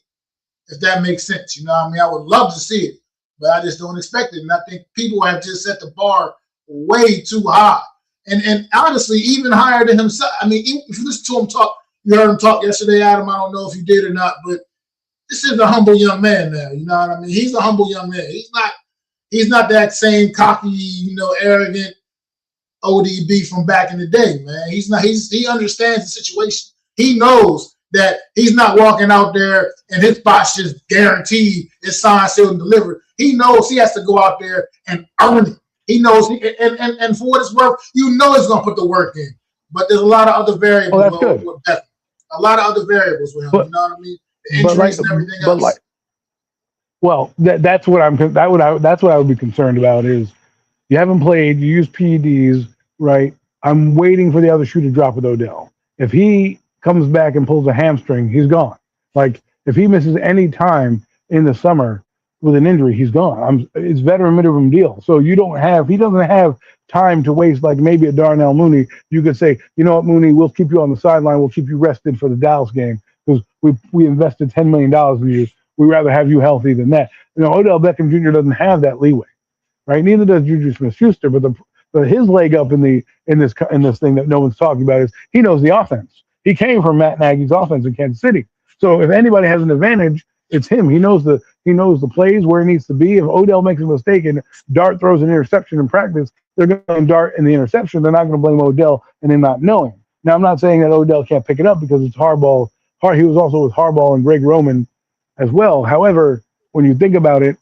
Speaker 1: if that makes sense. You know what I mean? I would love to see it, but I just don't expect it. And I think people have just set the bar way too high. And honestly, even higher than himself. I mean, if you listen to him talk, you heard him talk yesterday, Adam. I don't know if you did or not, but this is a humble young man now. You know what I mean? He's a humble young man. He's not that same cocky, arrogant ODB from back in the day, man. He understands the situation. He knows that he's not walking out there and his spot's just guaranteed, it's signed, sealed, and delivered. He knows he has to go out there and earn it. He knows, and for what it's worth, he's going to put the work in. But there's a lot of other variables.
Speaker 2: Oh, that's good.
Speaker 1: A lot of other variables with him. You know what I mean? The injuries and everything else.
Speaker 2: That's what I would be concerned about is you haven't played, you use PEDs, right? I'm waiting for the other shoe to drop with Odell. If he comes back and pulls a hamstring, he's gone. Like if he misses any time in the summer with an injury, he's gone. It's veteran minimum deal. So he doesn't have time to waste like maybe a Darnell Mooney. You could say, you know what, Mooney, we'll keep you on the sideline. We'll keep you rested for the Dallas game because we invested $10 million in you. We'd rather have you healthy than that. Odell Beckham Jr. doesn't have that leeway, right? Neither does Juju Smith-Schuster. But his leg up in this thing that no one's talking about is he knows the offense. He came from Matt Nagy's offense in Kansas City. So if anybody has an advantage, it's him. He knows the plays where he needs to be. If Odell makes a mistake and Dart throws an interception in practice, they're going to Dart in the interception. They're not going to blame Odell and then not knowing. Now, I'm not saying that Odell can't pick it up because it's Harbaugh. He was also with Harbaugh and Greg Roman as well. However, when you think about it,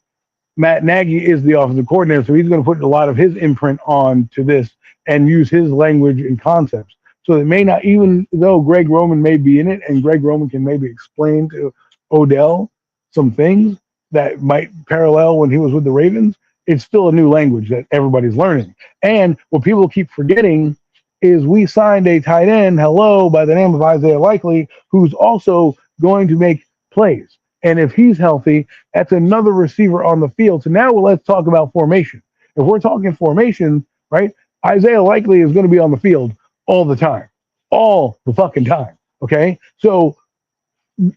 Speaker 2: Matt Nagy is the offensive coordinator, so he's going to put a lot of his imprint on to this and use his language and concepts. So it may not, even though Greg Roman may be in it and Greg Roman can maybe explain to Odell some things that might parallel when he was with the Ravens, it's still a new language that everybody's learning. And what people keep forgetting is we signed a tight end, by the name of Isaiah Likely, who's also going to make plays. And if he's healthy, that's another receiver on the field. So now let's talk about formation. If we're talking formation, right, Isaiah Likely is going to be on the field all the time, all the fucking time. Okay, so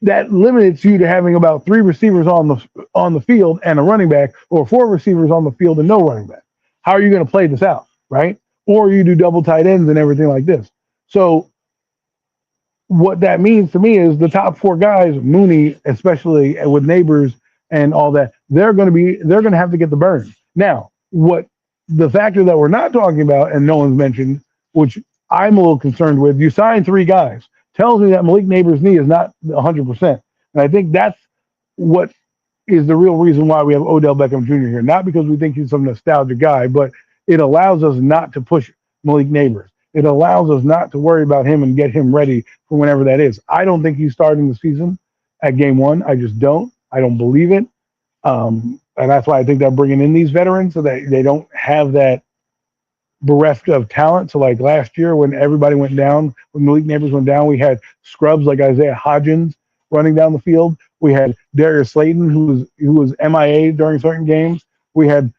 Speaker 2: that limits you to having about three receivers on the field and a running back, or four receivers on the field and no running back. How are you going to play this out, right? Or you do double tight ends and everything like this. So what that means to me is the top four guys, Mooney, especially with Neighbors and all that, they're going to have to get the burn. Now, what the factor that we're not talking about and no one's mentioned, which I'm a little concerned with, you signed three guys, tells me that Malik Neighbors' knee is not 100%. And I think that's what is the real reason why we have Odell Beckham Jr. here. Not because we think he's some nostalgia guy, but it allows us not to push Malik Neighbors. It allows us not to worry about him and get him ready for whenever that is. I don't think he's starting the season at game one. I just don't. I don't believe it. And that's why I think they're bringing in these veterans so that they don't have that bereft of talent. So like last year when everybody went down, when Malik Neighbors went down, we had scrubs like Isaiah Hodgins running down the field. We had Darius Slayton, who was MIA during certain games. We had,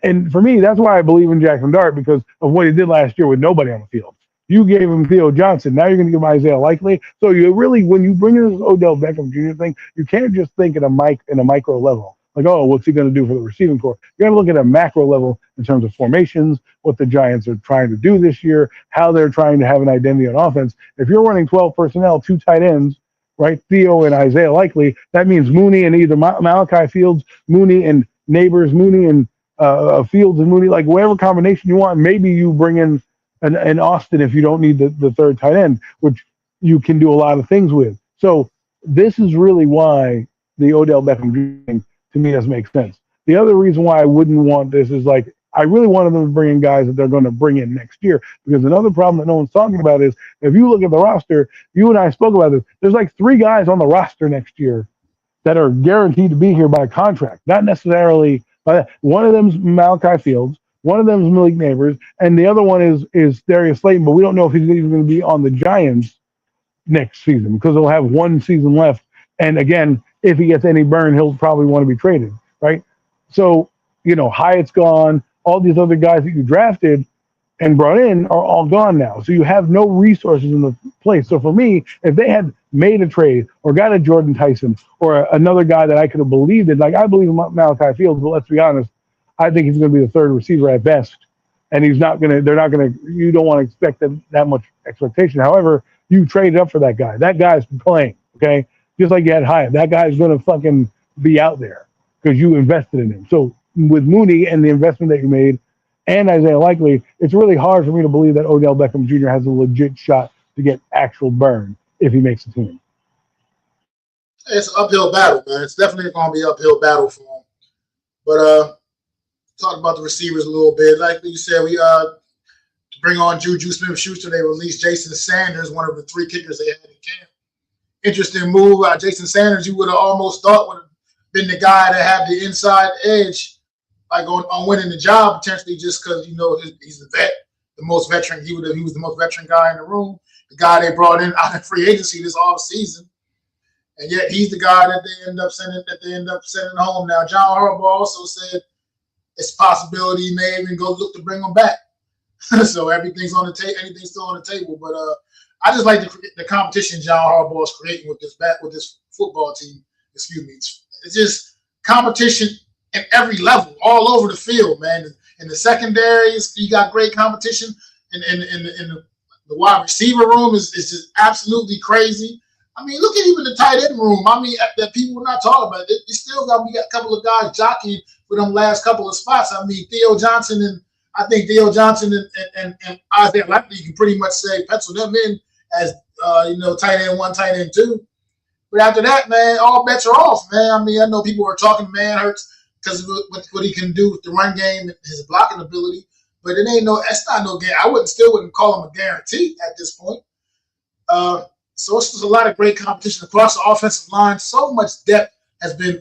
Speaker 2: and for me, that's why I believe in Jackson Dart, because of what he did last year with nobody on the field. You gave him Theo Johnson. Now you're going to give him Isaiah Likely. So you really, when you bring in this Odell Beckham Jr. thing, you can't just think in a micro level. Like, oh, what's he going to do for the receiving corps? You got to look at a macro level in terms of formations, what the Giants are trying to do this year, how they're trying to have an identity on offense. If you're running 12 personnel, two tight ends, right, Theo and Isaiah Likely, that means Mooney and either Malachi Fields, Mooney and Neighbors, Mooney and Fields and Mooney, like whatever combination you want. Maybe you bring in an Austin if you don't need the third tight end, which you can do a lot of things with. So this is really why the Odell Beckham Jr. thing to me doesn't make sense. The other reason why I wouldn't want this is like I really wanted them to bring in guys that they're going to bring in next year, because another problem that no one's talking about is if you look at the roster, you and I spoke about this, there's like three guys on the roster next year that are guaranteed to be here by contract, not necessarily by that. One of them's Malachi Fields, one of them's Malik Neighbors, and the other one is Darius Slayton, but we don't know if he's even going to be on the Giants next season because they'll have one season left. And again, if he gets any burn, he'll probably want to be traded, right? So, Hyatt's gone. All these other guys that you drafted and brought in are all gone now. So you have no resources in the place. So for me, if they had made a trade or got a Jordan Tyson or another guy that I could have believed in, like I believe in Malachi Fields, but let's be honest, I think he's going to be the third receiver at best. And you don't want to expect that much expectation. However, you traded up for that guy. That guy's playing, okay? Just like you had Hyatt. That guy's going to fucking be out there because you invested in him. So with Mooney and the investment that you made and Isaiah Likely, it's really hard for me to believe that Odell Beckham Jr. has a legit shot to get actual burn if he makes the team.
Speaker 1: It's an uphill battle, man. It's definitely going to be an uphill battle for him. But talk about the receivers a little bit. Like you said, we to bring on Juju Smith-Schuster, they released Jason Sanders, one of the three kickers they had in camp. Interesting move. Jason Sanders, you would have almost thought would have been the guy that had the inside edge, like on winning the job potentially, just because he's the vet, the most veteran. He was the most veteran guy in the room, the guy they brought in out of free agency this off season, and yet he's the guy that they end up sending home. Now John Harbaugh also said it's a possibility he may even go look to bring him back. So everything's on the table. Anything's still on the table, but I just like the competition John Harbaugh is creating with this football team. Excuse me. It's just competition at every level, all over the field, man. In the secondaries, you got great competition. In the wide receiver room is just absolutely crazy. I mean, look at even the tight end room. I mean, that people are not talking about. You still got a couple of guys jockeying for them last couple of spots. I mean, Theo Johnson and Isaiah Likely, you can pretty much say pencil them in as tight end 1, tight end 2. But after that, man, all bets are off, man. I mean, I know people are talking man hurts because of what he can do with the run game and his blocking ability, but that's not no guarantee. I wouldn't call him a guarantee at this point. So it's just a lot of great competition across the offensive line. So much depth has been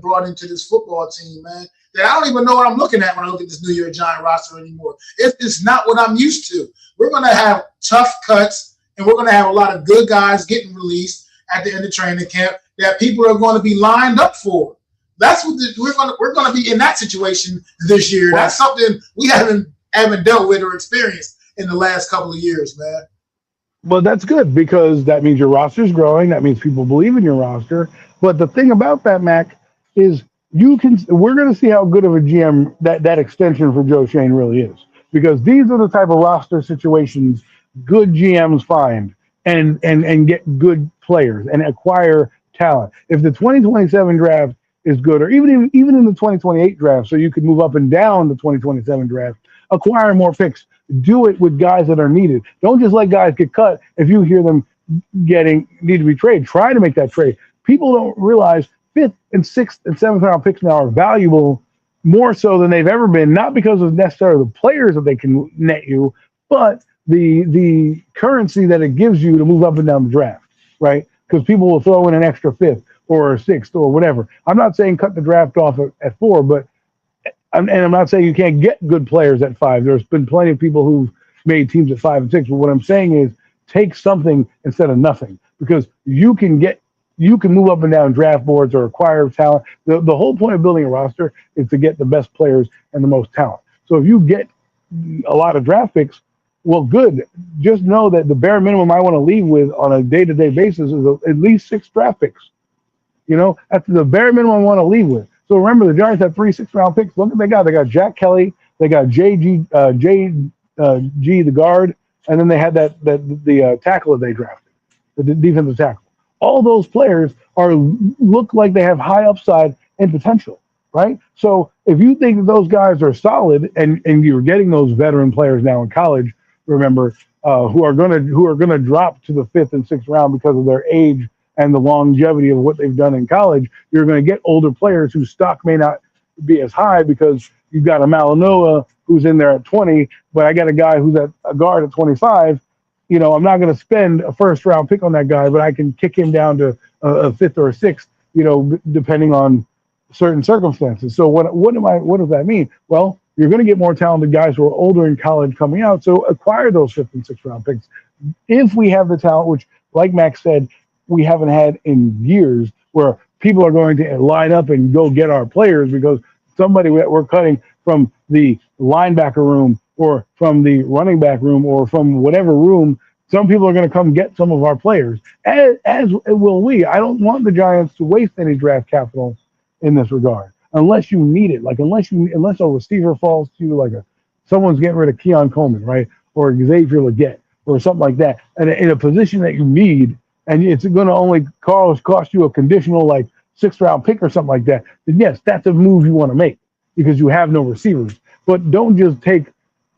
Speaker 1: brought into this football team, man, that I don't even know what I'm looking at when I look at this New York Giant roster anymore. It's not what I'm used to. We're going to have tough cuts, and we're going to have a lot of good guys getting released at the end of training camp that people are going to be lined up for. That's what we're going to be in that situation this year. That's something we haven't dealt with or experienced in the last couple of years, man.
Speaker 2: Well, that's good because that means your roster's growing. That means people believe in your roster. But the thing about that, Mac, is we're going to see how good of a GM that extension for Joe Shane really is, because these are the type of roster situations good GMs find and get good players and acquire talent. If the 2027 draft is good, or even in the 2028 draft, so you could move up and down the 2027 draft, acquire more picks. Do it with guys that are needed. Don't just let guys get cut if you hear them need to be traded. Try to make that trade. People don't realize fifth and sixth and seventh round picks now are valuable more so than they've ever been, not because of necessarily the players that they can net you, but the currency that it gives you to move up and down the draft, right? Because people will throw in an extra fifth or a sixth or whatever. I'm not saying cut the draft off at 4, but and I'm not saying you can't get good players at 5. There's been plenty of people who've made teams at 5 and 6. But what I'm saying is take something instead of nothing, because you can move up and down draft boards or acquire talent. The whole point of building a roster is to get the best players and the most talent. So if you get a lot of draft picks, well, good. Just know that the bare minimum I want to leave with on a day-to-day basis is at least 6 draft picks. That's the bare minimum I want to leave with. So remember, the Giants have 3 6th-round picks. Look what they got. They got Jack Kelly. They got JG, the guard, and then they had the tackle that they drafted, the defensive tackle. All those players look like they have high upside and potential, right? So if you think that those guys are solid, and you're getting those veteran players now in college, remember, who are gonna drop to the 5th and 6th round because of their age and the longevity of what they've done in college, you're going to get older players whose stock may not be as high because you've got a Malinoa who's in there at 20, but I got a guy who's at a guard at 25. I'm not going to spend a first-round pick on that guy, but I can kick him down to a 5th or a 6th, depending on certain circumstances. So what does that mean? Well, you're going to get more talented guys who are older in college coming out, so acquire those 5th and 6th round picks. If we have the talent, which, like Max said, we haven't had in years, where people are going to line up and go get our players because somebody we're cutting from the linebacker room or from the running back room or from whatever room. Some people are going to come get some of our players, as will we. I don't want the Giants to waste any draft capital in this regard unless you need it. Like unless a receiver falls to you, like someone's getting rid of Keon Coleman, right, or Xavier Legette or something like that, and in a position that you need. And it's going to only cost you a conditional like 6th round pick or something like that, then yes, that's a move you want to make because you have no receivers. But don't just take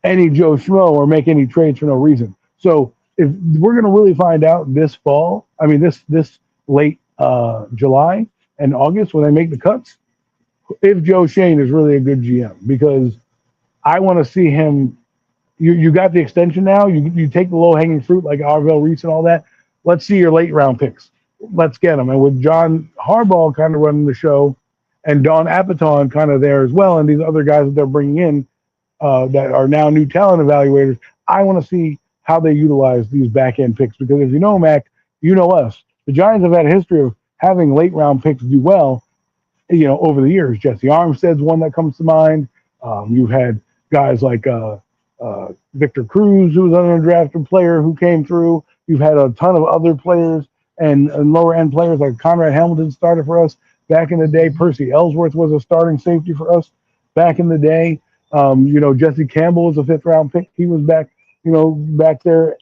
Speaker 2: any Joe Schmo or make any trades for no reason. So if we're going to really find out this fall, this late July and August when they make the cuts, if Joe Shane is really a good GM, because I want to see him. You got the extension now. You take the low hanging fruit like Arvell Reese and all that. Let's see your late round picks. Let's get them. And with John Harbaugh kind of running the show and Don Apatow kind of there as well, and these other guys that they're bringing in that are now new talent evaluators, I want to see how they utilize these back end picks. Because if you know, Mac, you know us. The Giants have had a history of having late round picks do well, over the years. Jesse Armstead's one that comes to mind. You've had guys like Victor Cruz, who was an undrafted player who came through. You've had a ton of other players and lower end players like Conrad Hamilton started for us back in the day. Percy Ellsworth was a starting safety for us back in the day. Jesse Campbell was a 5th round pick. He was back there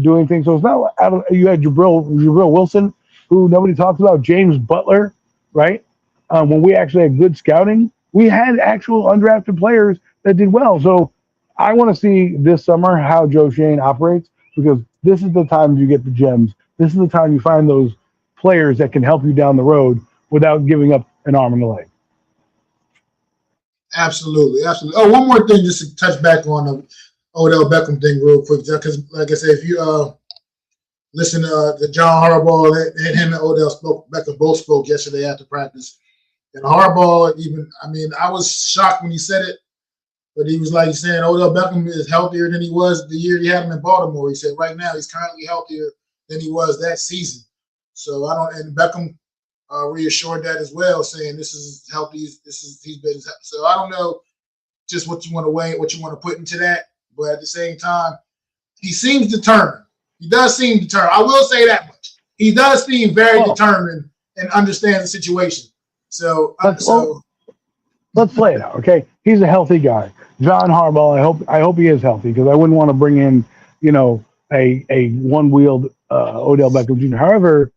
Speaker 2: doing things. So it's not out of. You had Jabril Wilson, who nobody talks about. James Butler, right? When we actually had good scouting, we had actual undrafted players that did well. So I want to see this summer how Joe Shane operates, because this is the time you get the gems. This is the time you find those players that can help you down the road without giving up an arm and a leg.
Speaker 1: Absolutely. Oh, one more thing, just to touch back on the Odell Beckham thing real quick, because like I said, if you listen to John Harbaugh and him and Odell Beckham both spoke yesterday after practice. And Harbaugh, I was shocked when he said it, but he was like saying Odell Beckham is healthier than he was the year he had him in Baltimore. He said right now he's currently healthier than he was that season. So and Beckham reassured that as well, saying this is healthy. He's been. So I don't know just what you want to weigh, what you want to put into that, but at the same time, he seems determined. He does seem determined. I will say that much. He does seem very determined and understands the situation. So,
Speaker 2: let's play it out, okay? He's a healthy guy. John Harbaugh, I hope he is healthy because I wouldn't want to bring in, a one-wheeled Odell Beckham Jr. However,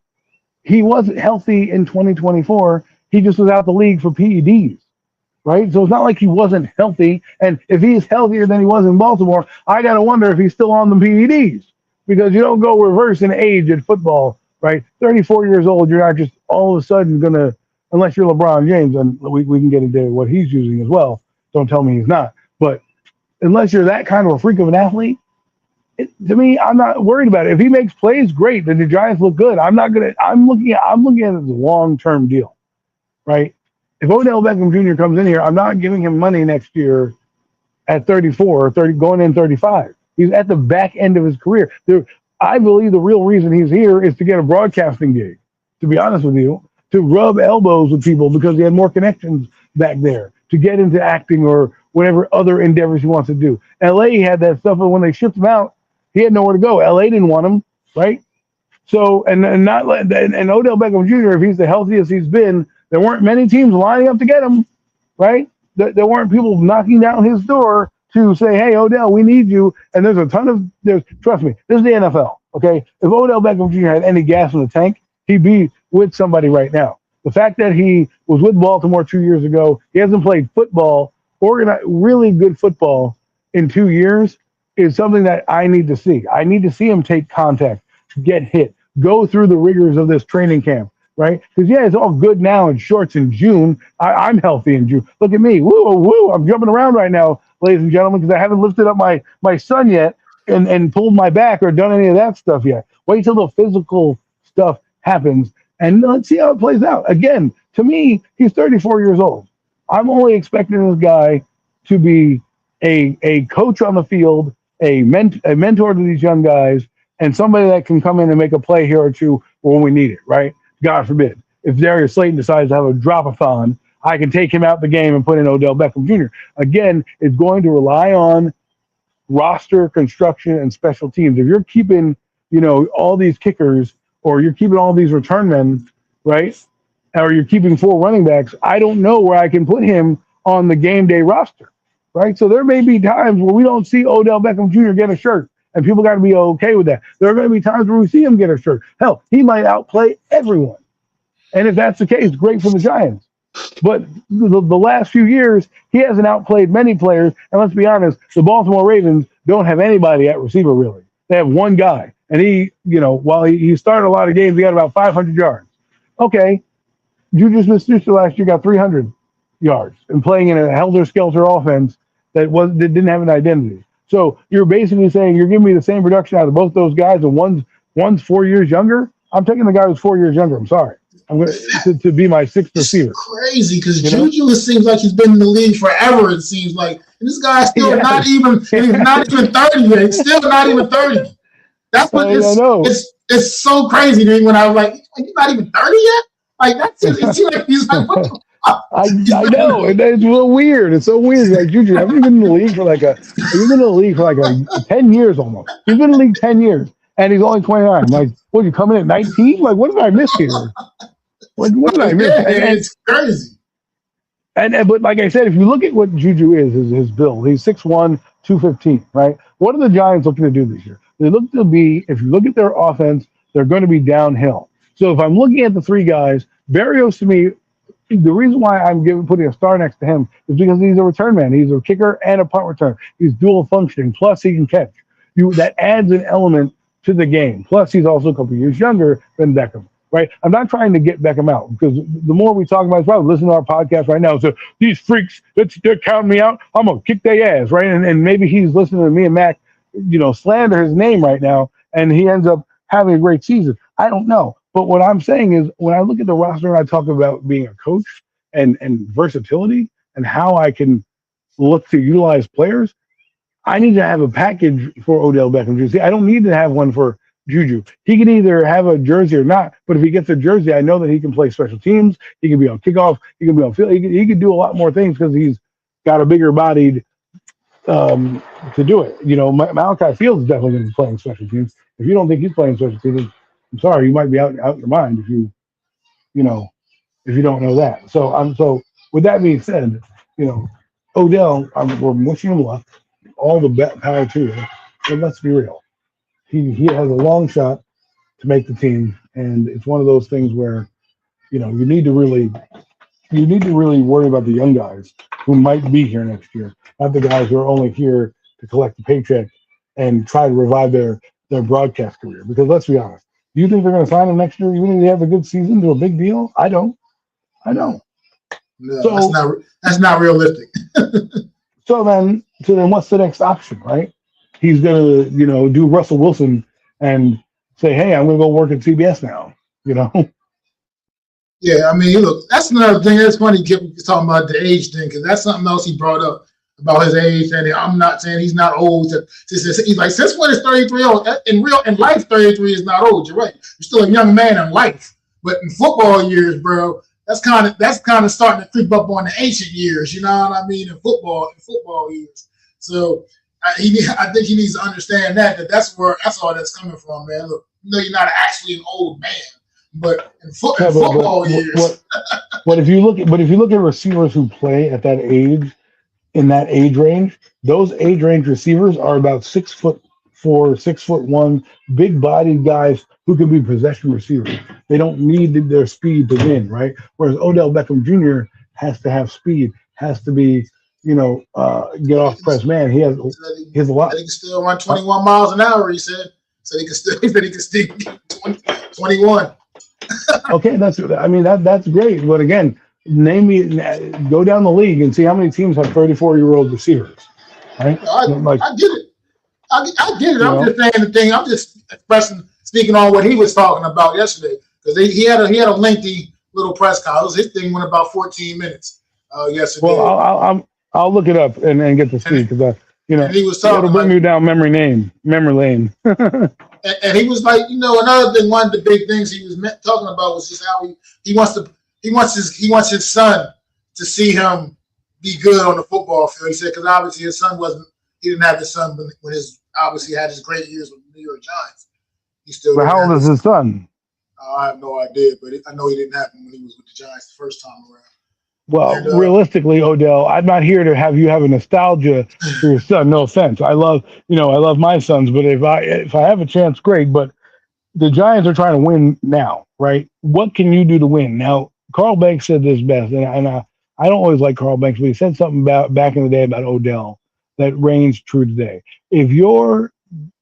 Speaker 2: he wasn't healthy in 2024. He just was out the league for PEDs, right? So it's not like he wasn't healthy. And if he's healthier than he was in Baltimore, I got to wonder if he's still on the PEDs because you don't go reverse in age in football, right? 34 years old, you're not just all of a sudden going to, unless you're LeBron James, and we can get into what he's using as well. Don't tell me he's not. But unless you're that kind of a freak of an athlete, to me, I'm not worried about it. If he makes plays, great. Then the Giants look good. I'm looking at it as a long-term deal, right? If Odell Beckham Jr. comes in here, I'm not giving him money next year at 34 or 30, going in 35. He's at the back end of his career. I believe the real reason he's here is to get a broadcasting gig, to be honest with you, to rub elbows with people because he had more connections back there, to get into acting or whatever other endeavors he wants to do. LA had that stuff, but when they shipped him out, he had nowhere to go. LA didn't want him, right? So, and Odell Beckham Jr., if he's the healthiest he's been, there weren't many teams lining up to get him, right? There weren't people knocking down his door to say, hey, Odell, we need you. And trust me, this is the NFL, okay? If Odell Beckham Jr. had any gas in the tank, he'd be with somebody right now. The fact that he was with Baltimore 2 years ago, he hasn't played football, really good football in 2 years, is something that I need to see. I need to see him take contact, get hit, go through the rigors of this training camp, right? Because, it's all good now in shorts in June. I'm healthy in June. Look at me. Woo, woo. I'm jumping around right now, ladies and gentlemen, because I haven't lifted up my son yet and pulled my back or done any of that stuff yet. Wait till the physical stuff happens, and let's see how it plays out. Again, to me, he's 34 years old. I'm only expecting this guy to be a coach on the field, a mentor to these young guys, and somebody that can come in and make a play here or two when we need it, right? God forbid. If Darius Slayton decides to have a drop-a-thon, I can take him out the game and put in Odell Beckham Jr. Again, it's going to rely on roster construction and special teams. If you're keeping, all these kickers or you're keeping all these return men, right? Or you're keeping 4 running backs, I don't know where I can put him on the game day roster, right? So there may be times where we don't see Odell Beckham Jr. get a shirt, and people got to be okay with that. There are going to be times where we see him get a shirt. Hell, he might outplay everyone. And if that's the case, great for the Giants. But the last few years, he hasn't outplayed many players. And let's be honest, the Baltimore Ravens don't have anybody at receiver, really. They have one guy. And he, while he started a lot of games, he had about 500 yards. Okay, Juju Smith-Schuster last year got 300 yards and playing in a helter-skelter offense that didn't have an identity. So you're basically saying you're giving me the same production out of both those guys, and one's 4 years younger. I'm taking the guy who's 4 years younger. I'm sorry. I'm going to be my sixth receiver.
Speaker 1: It's crazy because Juju, it seems like he's been in the league forever. It seems like, and this guy's still not even 30 yet. He's still not even 30. That's what it's so crazy to me when I was like, he's not even 30 yet. Like it seems like he's like, what the fuck?
Speaker 2: I know, and it's a little weird. It's so weird. Like Juju, I've been in the league for like 10 years almost. He's been in the league 10 years, and he's only 29. Like, what, you coming in at 19? Like, what did I miss here? What did I miss?
Speaker 1: It's crazy.
Speaker 2: But like I said, if you look at what Juju is his build, he's 6'1", 215, right? What are the Giants looking to do this year? They look to be, if you look at their offense, they're going to be downhill. So if I'm looking at the 3 guys, Berrios to me, the reason why I'm putting a star next to him is because he's a return man. He's a kicker and a punt return. He's dual functioning. Plus, he can catch. That adds an element to the game. Plus, he's also a couple years younger than Beckham, right? I'm not trying to get Beckham out because the more we talk about it, probably listen to our podcast right now. So these freaks, they're counting me out. I'm going to kick their ass, right? And maybe he's listening to me and Mac, slander his name right now, and he ends up having a great season. I don't know. But what I'm saying is when I look at the roster and I talk about being a coach and versatility and how I can look to utilize players, I need to have a package for Odell Beckham Jr. See, I don't need to have one for Juju. He can either have a jersey or not, but if he gets a jersey, I know that he can play special teams. He can be on kickoff. He can be on field. He can do a lot more things because he's got a bigger bodied to do it. Malachi Fields is definitely going to be playing special teams. If you don't think he's playing special teams, I'm sorry, you might be out your mind you know, if you don't know that. So with that being said, Odell, we're wishing him luck, all the power to him. But let's be real, he has a long shot to make the team, and it's one of those things where you need to really worry about the young guys who might be here next year, not the guys who are only here to collect the paycheck and try to revive their broadcast career. Because let's be honest, do you think they're going to sign him next year, even if they have a good season, do a big deal? I don't.
Speaker 1: No, that's not realistic.
Speaker 2: So then what's the next option, right? He's going to, do Russell Wilson and say, hey, I'm going to go work at CBS now,
Speaker 1: Yeah, I mean, look, that's another thing. That's funny talking about the age thing, because that's something else he brought up about his age. And I'm not saying he's not old. He's like, since when is 33 old? In life, 33 is not old. You're right. You're still a young man in life. But in football years, bro, that's kind of starting to creep up on the ancient years. You know what I mean? In football years. So I think he needs to understand that's all that's coming from, man. Look, you're not actually an old man. But in football years,
Speaker 2: but if you look at receivers who play at that age, in that age range, those age range receivers are about 6'4", 6'1", big-bodied guys who can be possession receivers. They don't need their speed to win, right? Whereas Odell Beckham Jr. has to have speed, has to be, get off press man. He has a lot.
Speaker 1: He can still run 21 miles an hour. He said he can still get 21.
Speaker 2: Okay, that's great. But again, go down the league and see how many teams have 34-year-old receivers. Right?
Speaker 1: I get it. I get it. I'm just saying the thing. I'm just speaking on what he was talking about yesterday, because he had a lengthy little press conference. His thing went about 14 minutes yesterday.
Speaker 2: Well, I'll look it up and get the speed, because
Speaker 1: and he was talking.
Speaker 2: It'll bring you down memory lane.
Speaker 1: And he was like, another thing. One of the big things he was talking about was just how he wants his son to see him be good on the football field. He said, because obviously his son he didn't have his son when obviously had his great years with the New York Giants. He still.
Speaker 2: But how old is his son?
Speaker 1: I have no idea, but I know he didn't have him when he was with the Giants the first time around.
Speaker 2: Well, realistically, Odell, I'm not here to have you have a nostalgia for your son. No offense. I love my sons, but if I have a chance, great. But the Giants are trying to win now, right? What can you do to win? Now, Carl Banks said this best, and I don't always like Carl Banks, but he said something about back in the day about Odell that reigns true today. If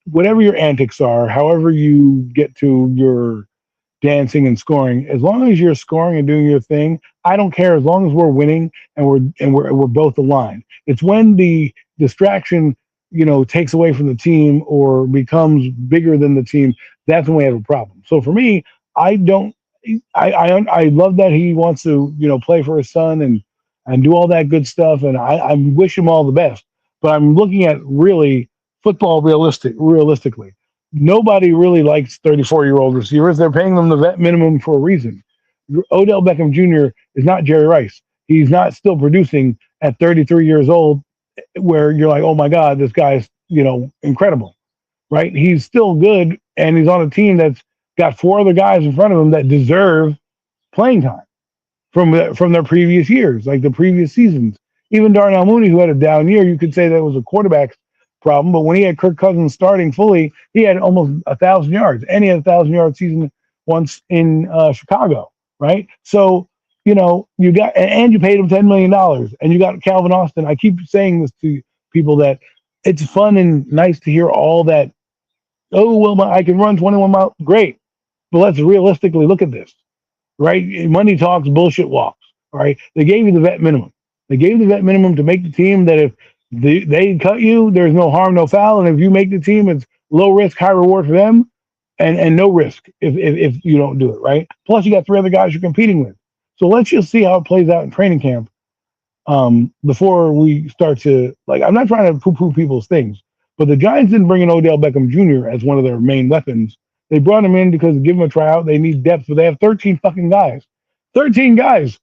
Speaker 2: whatever your antics are, however you get to your dancing and scoring, as long as you're scoring and doing your thing, I don't care, as long as we're winning and we're both aligned. It's when the distraction, takes away from the team or becomes bigger than the team, that's when we have a problem. So for me, I love that he wants to, play for his son and do all that good stuff, and I wish him all the best. But I'm looking at really football realistically. Nobody really likes 34-year-old receivers. They're paying them the vet minimum for a reason. Odell Beckham Jr. is not Jerry Rice. He's not still producing at 33 years old, where you're like, oh my God, this guy's, incredible, right? He's still good, and he's on a team that's got 4 other guys in front of him that deserve playing time from their previous years, like the previous seasons. Even Darnell Mooney, who had a down year, you could say that was a quarterback's problem, but when he had Kirk Cousins starting fully, he had almost 1,000 yards, and he had a 1,000-yard season once in Chicago, right? So, you got, and you paid him $10 million, and you got Calvin Austin. I keep saying this to people that it's fun and nice to hear all that. Oh, well, I can run 21 miles. Great. But let's realistically look at this, right? Money talks, bullshit walks, all right? They gave you the vet minimum. They gave you the vet minimum to make the team that if they cut you, there's no harm, no foul. And if you make the team, it's low risk, high reward for them. and no risk if you don't do it, right? Plus, you got three other guys you're competing with. So let's just see how it plays out in training camp before we start to like. I'm not trying to poo-poo people's things, but the Giants didn't bring in Odell Beckham Jr. as one of their main weapons. They brought him in because give him a tryout. They need depth, but they have 13 fucking guys. 13 guys.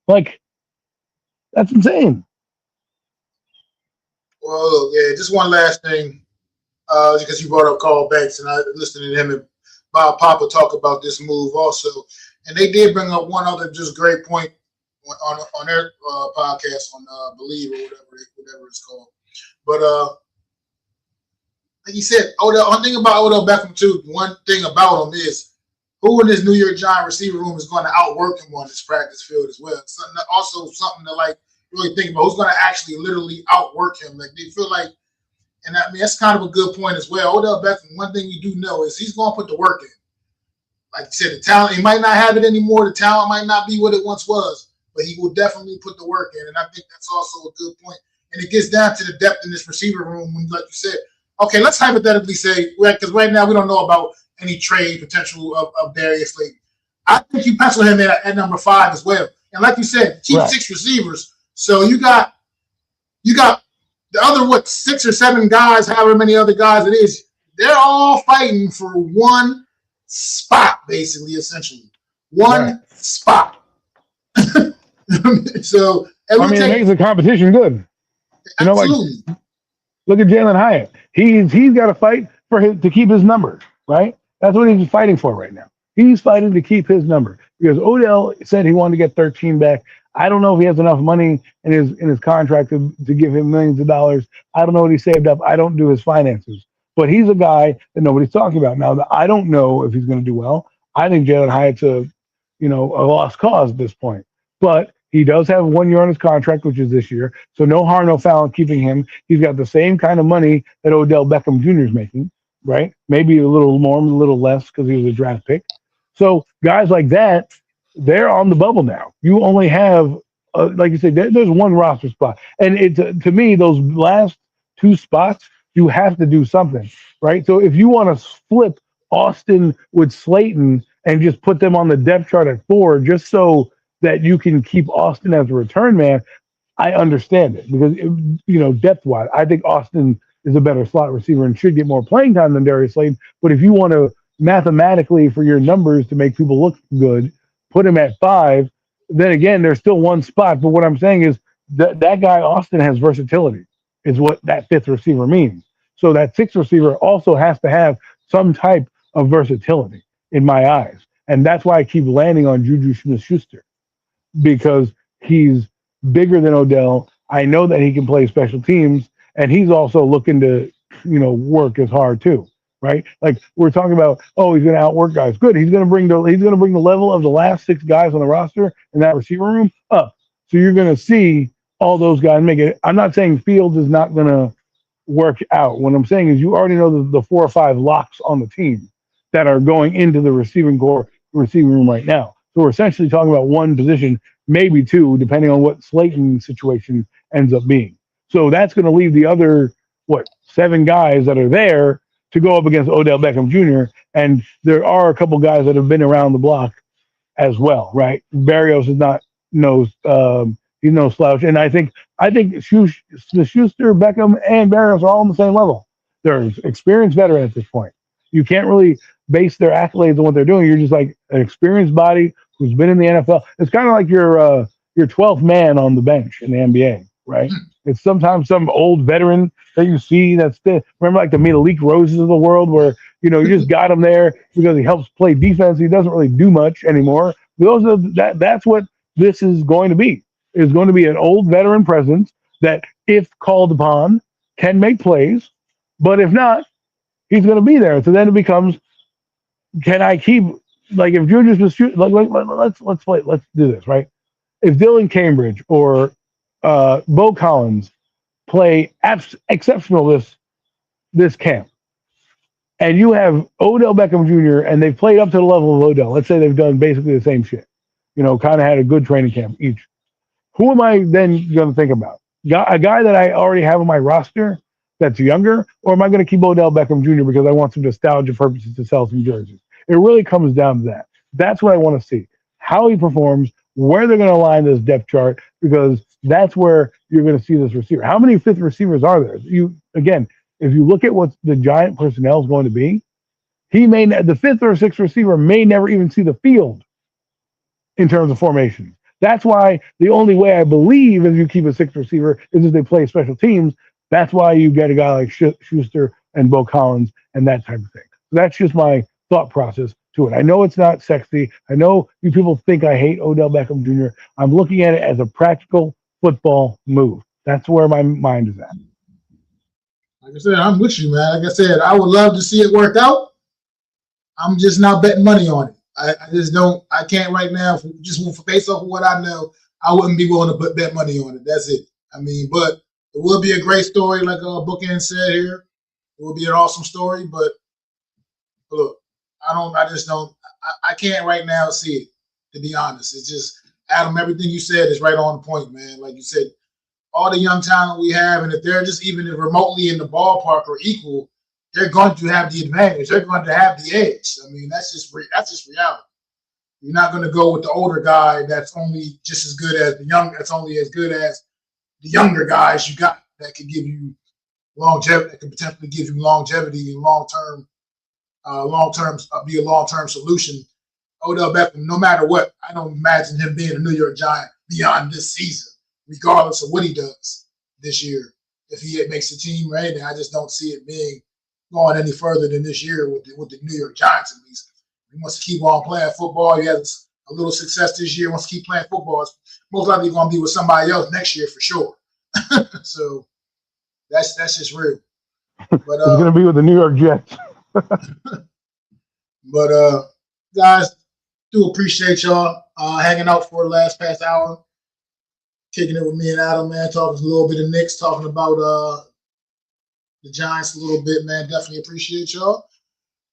Speaker 2: Like, that's insane.
Speaker 1: Well, look, yeah, just one last thing, because you brought up Carl Banks, and I listened to him and Bob Papa talk about this move also, and they did bring up one other just great point on their podcast on Believe or whatever it's called. But like you said, Odell. One thing about Odell Beckham too. One thing about him is who in this New York Giant receiver room is going to outwork him on this practice field as well. Something to like really think about. Who's going to actually literally outwork him? Like they feel like, and I mean that's kind of a good point as well. Odell Beckham. One thing we do know is he's going to put the work in. Like you said, the talent, he might not have it anymore. The talent might not be what it once was, but he will definitely put the work in. And I think that's also a good point. And it gets down to the depth in this receiver room when, like you said, okay, let's hypothetically say, because right now we don't know about any trade potential of Darius Slayton. I think you pencil him in at number 5 as well. And like you said, keep 6 receivers. So you got the other, 6 or 7 guys, however many other guys it is, they're all fighting for one spot, basically, essentially. One spot. So
Speaker 2: it makes the competition good.
Speaker 1: Absolutely.
Speaker 2: Look at Jalen Hyatt. He's got to fight to keep his number, right? That's what he's fighting for right now. He's fighting to keep his number because Odell said he wanted to get 13 back. I don't know if he has enough money in his contract to give him millions of dollars. I don't know what he saved up. I don't do his finances, but he's a guy that nobody's talking about now. I don't know if he's going to do well. I think Jalen Hyatt's a lost cause at this point, but he does have 1 year on his contract, which is this year. So no harm, no foul in keeping him. He's got the same kind of money that Odell Beckham Jr. is making, right? Maybe a little more, a little less because he was a draft pick. So guys like that, they're on the bubble now. You only have, like you said, there's one roster spot. And to me, those last 2 spots, you have to do something, right? So if you want to flip Austin with Slayton and just put them on the depth chart at 4 just so that you can keep Austin as a return man, I understand it because, depth-wise, I think Austin is a better slot receiver and should get more playing time than Darius Slayton. But if you want to mathematically for your numbers to make people look good, put him at 5, then again, there's still one spot. But what I'm saying is that guy, Austin, has versatility is what that 5th receiver means. So that 6th receiver also has to have some type of versatility in my eyes. And that's why I keep landing on Juju Smith-Schuster. Because he's bigger than Odell. I know that he can play special teams, and he's also looking to, work as hard too, right? Like we're talking about, he's going to outwork guys. Good, he's going to bring the level of the last 6 guys on the roster in that receiver room up. So you're going to see all those guys make it. I'm not saying Fields is not going to work out. What I'm saying is you already know the 4 or 5 locks on the team that are going into the receiving room right now. So we're essentially talking about one position, maybe 2, depending on what Slayton's situation ends up being. So that's going to leave the other, 7 guys that are there to go up against Odell Beckham Jr. And there are a couple guys that have been around the block as well, right? Barrios is not he's no slouch. And I think Schuster, Beckham, and Barrios are all on the same level. They're experienced veterans at this point. You can't really base their accolades on what they're doing. You're just like an experienced body who's been in the NFL. It's kind of like your 12th man on the bench in the NBA, right? It's sometimes some old veteran that you see remember like the Malik Roses of the world where, you just got him there because he helps play defense. He doesn't really do much anymore. That's what this is going to be. It's going to be an old veteran presence that, if called upon, can make plays. But if not, he's going to be there. So then it becomes, can I keep, like if Juju's was shoot, let's play, let's do this, right? If Dylan Cambridge or Bo Collins play exceptional this camp, and you have Odell Beckham Jr. and they've played up to the level of Odell, let's say they've done basically the same shit, kind of had a good training camp each. Who am I then going to think about? A guy that I already have on my roster that's younger, or am I going to keep Odell Beckham Jr. because I want some nostalgia purposes to sell some jerseys? It really comes down to that. That's what I want to see. How he performs, where they're going to align this depth chart, because that's where you're going to see this receiver. How many fifth receivers are there? You again, if you look at what the Giant personnel is going to be, the fifth or sixth receiver may never even see the field in terms of formation. That's why the only way I believe is you keep a sixth receiver is if they play special teams. That's why you get a guy like Schuster and Bo Collins and that type of thing. That's just my thought process to it. I know it's not sexy. I know you people think I hate Odell Beckham Jr. I'm looking at it as a practical football move. That's where my mind is at.
Speaker 1: Like I said, I'm with you, man. Like I said, I would love to see it work out. I'm just not betting money on it. I just don't. I can't right now. Just based off of what I know, I wouldn't be willing to bet money on it. That's it. I mean, but it will be a great story, like Bookend said here. It will be an awesome story. But look, I just don't. I can't right now see it. To be honest, it's just Adam. Everything you said is right on the point, man. Like you said, all the young talent we have, and if they're just even remotely in the ballpark or equal, they're going to have the advantage. They're going to have the edge. I mean, that's just reality. You're not going to go with the older guy that's only just as good as the young. That's only as good as the younger guys you got that can give you longevity. That can potentially give you longevity and be a long-term solution. Odell Beckham, no matter what, I don't imagine him being a New York Giant beyond this season, regardless of what he does this year. If he makes the team, right, and I just don't see it being going any further than this year with the New York Giants, at least. He wants to keep on playing football. He has a little success this year, wants to keep playing football. It's most likely going to be with somebody else next year for sure. So that's just real. But
Speaker 2: it's going to be with the New York Jets.
Speaker 1: But guys, do appreciate y'all hanging out for the last past hour, kicking it with me and Adam, man, talking a little bit of Knicks, talking about the Giants a little bit, man. Definitely appreciate y'all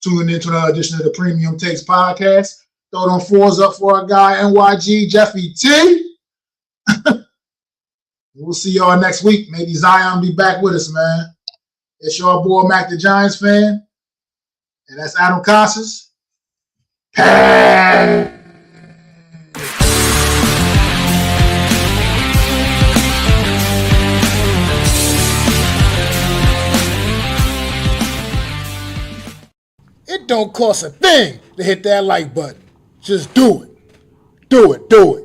Speaker 1: tuning into another edition of the Premium Takes Podcast. Throw them fours up for our guy, NYG Jeffy T. We'll see y'all next week. Maybe Zion be back with us, man. It's your boy, Mac the Giants fan. And that's Adam Casas. It don't cost a thing to hit that like button. Just do it. Do it. Do it.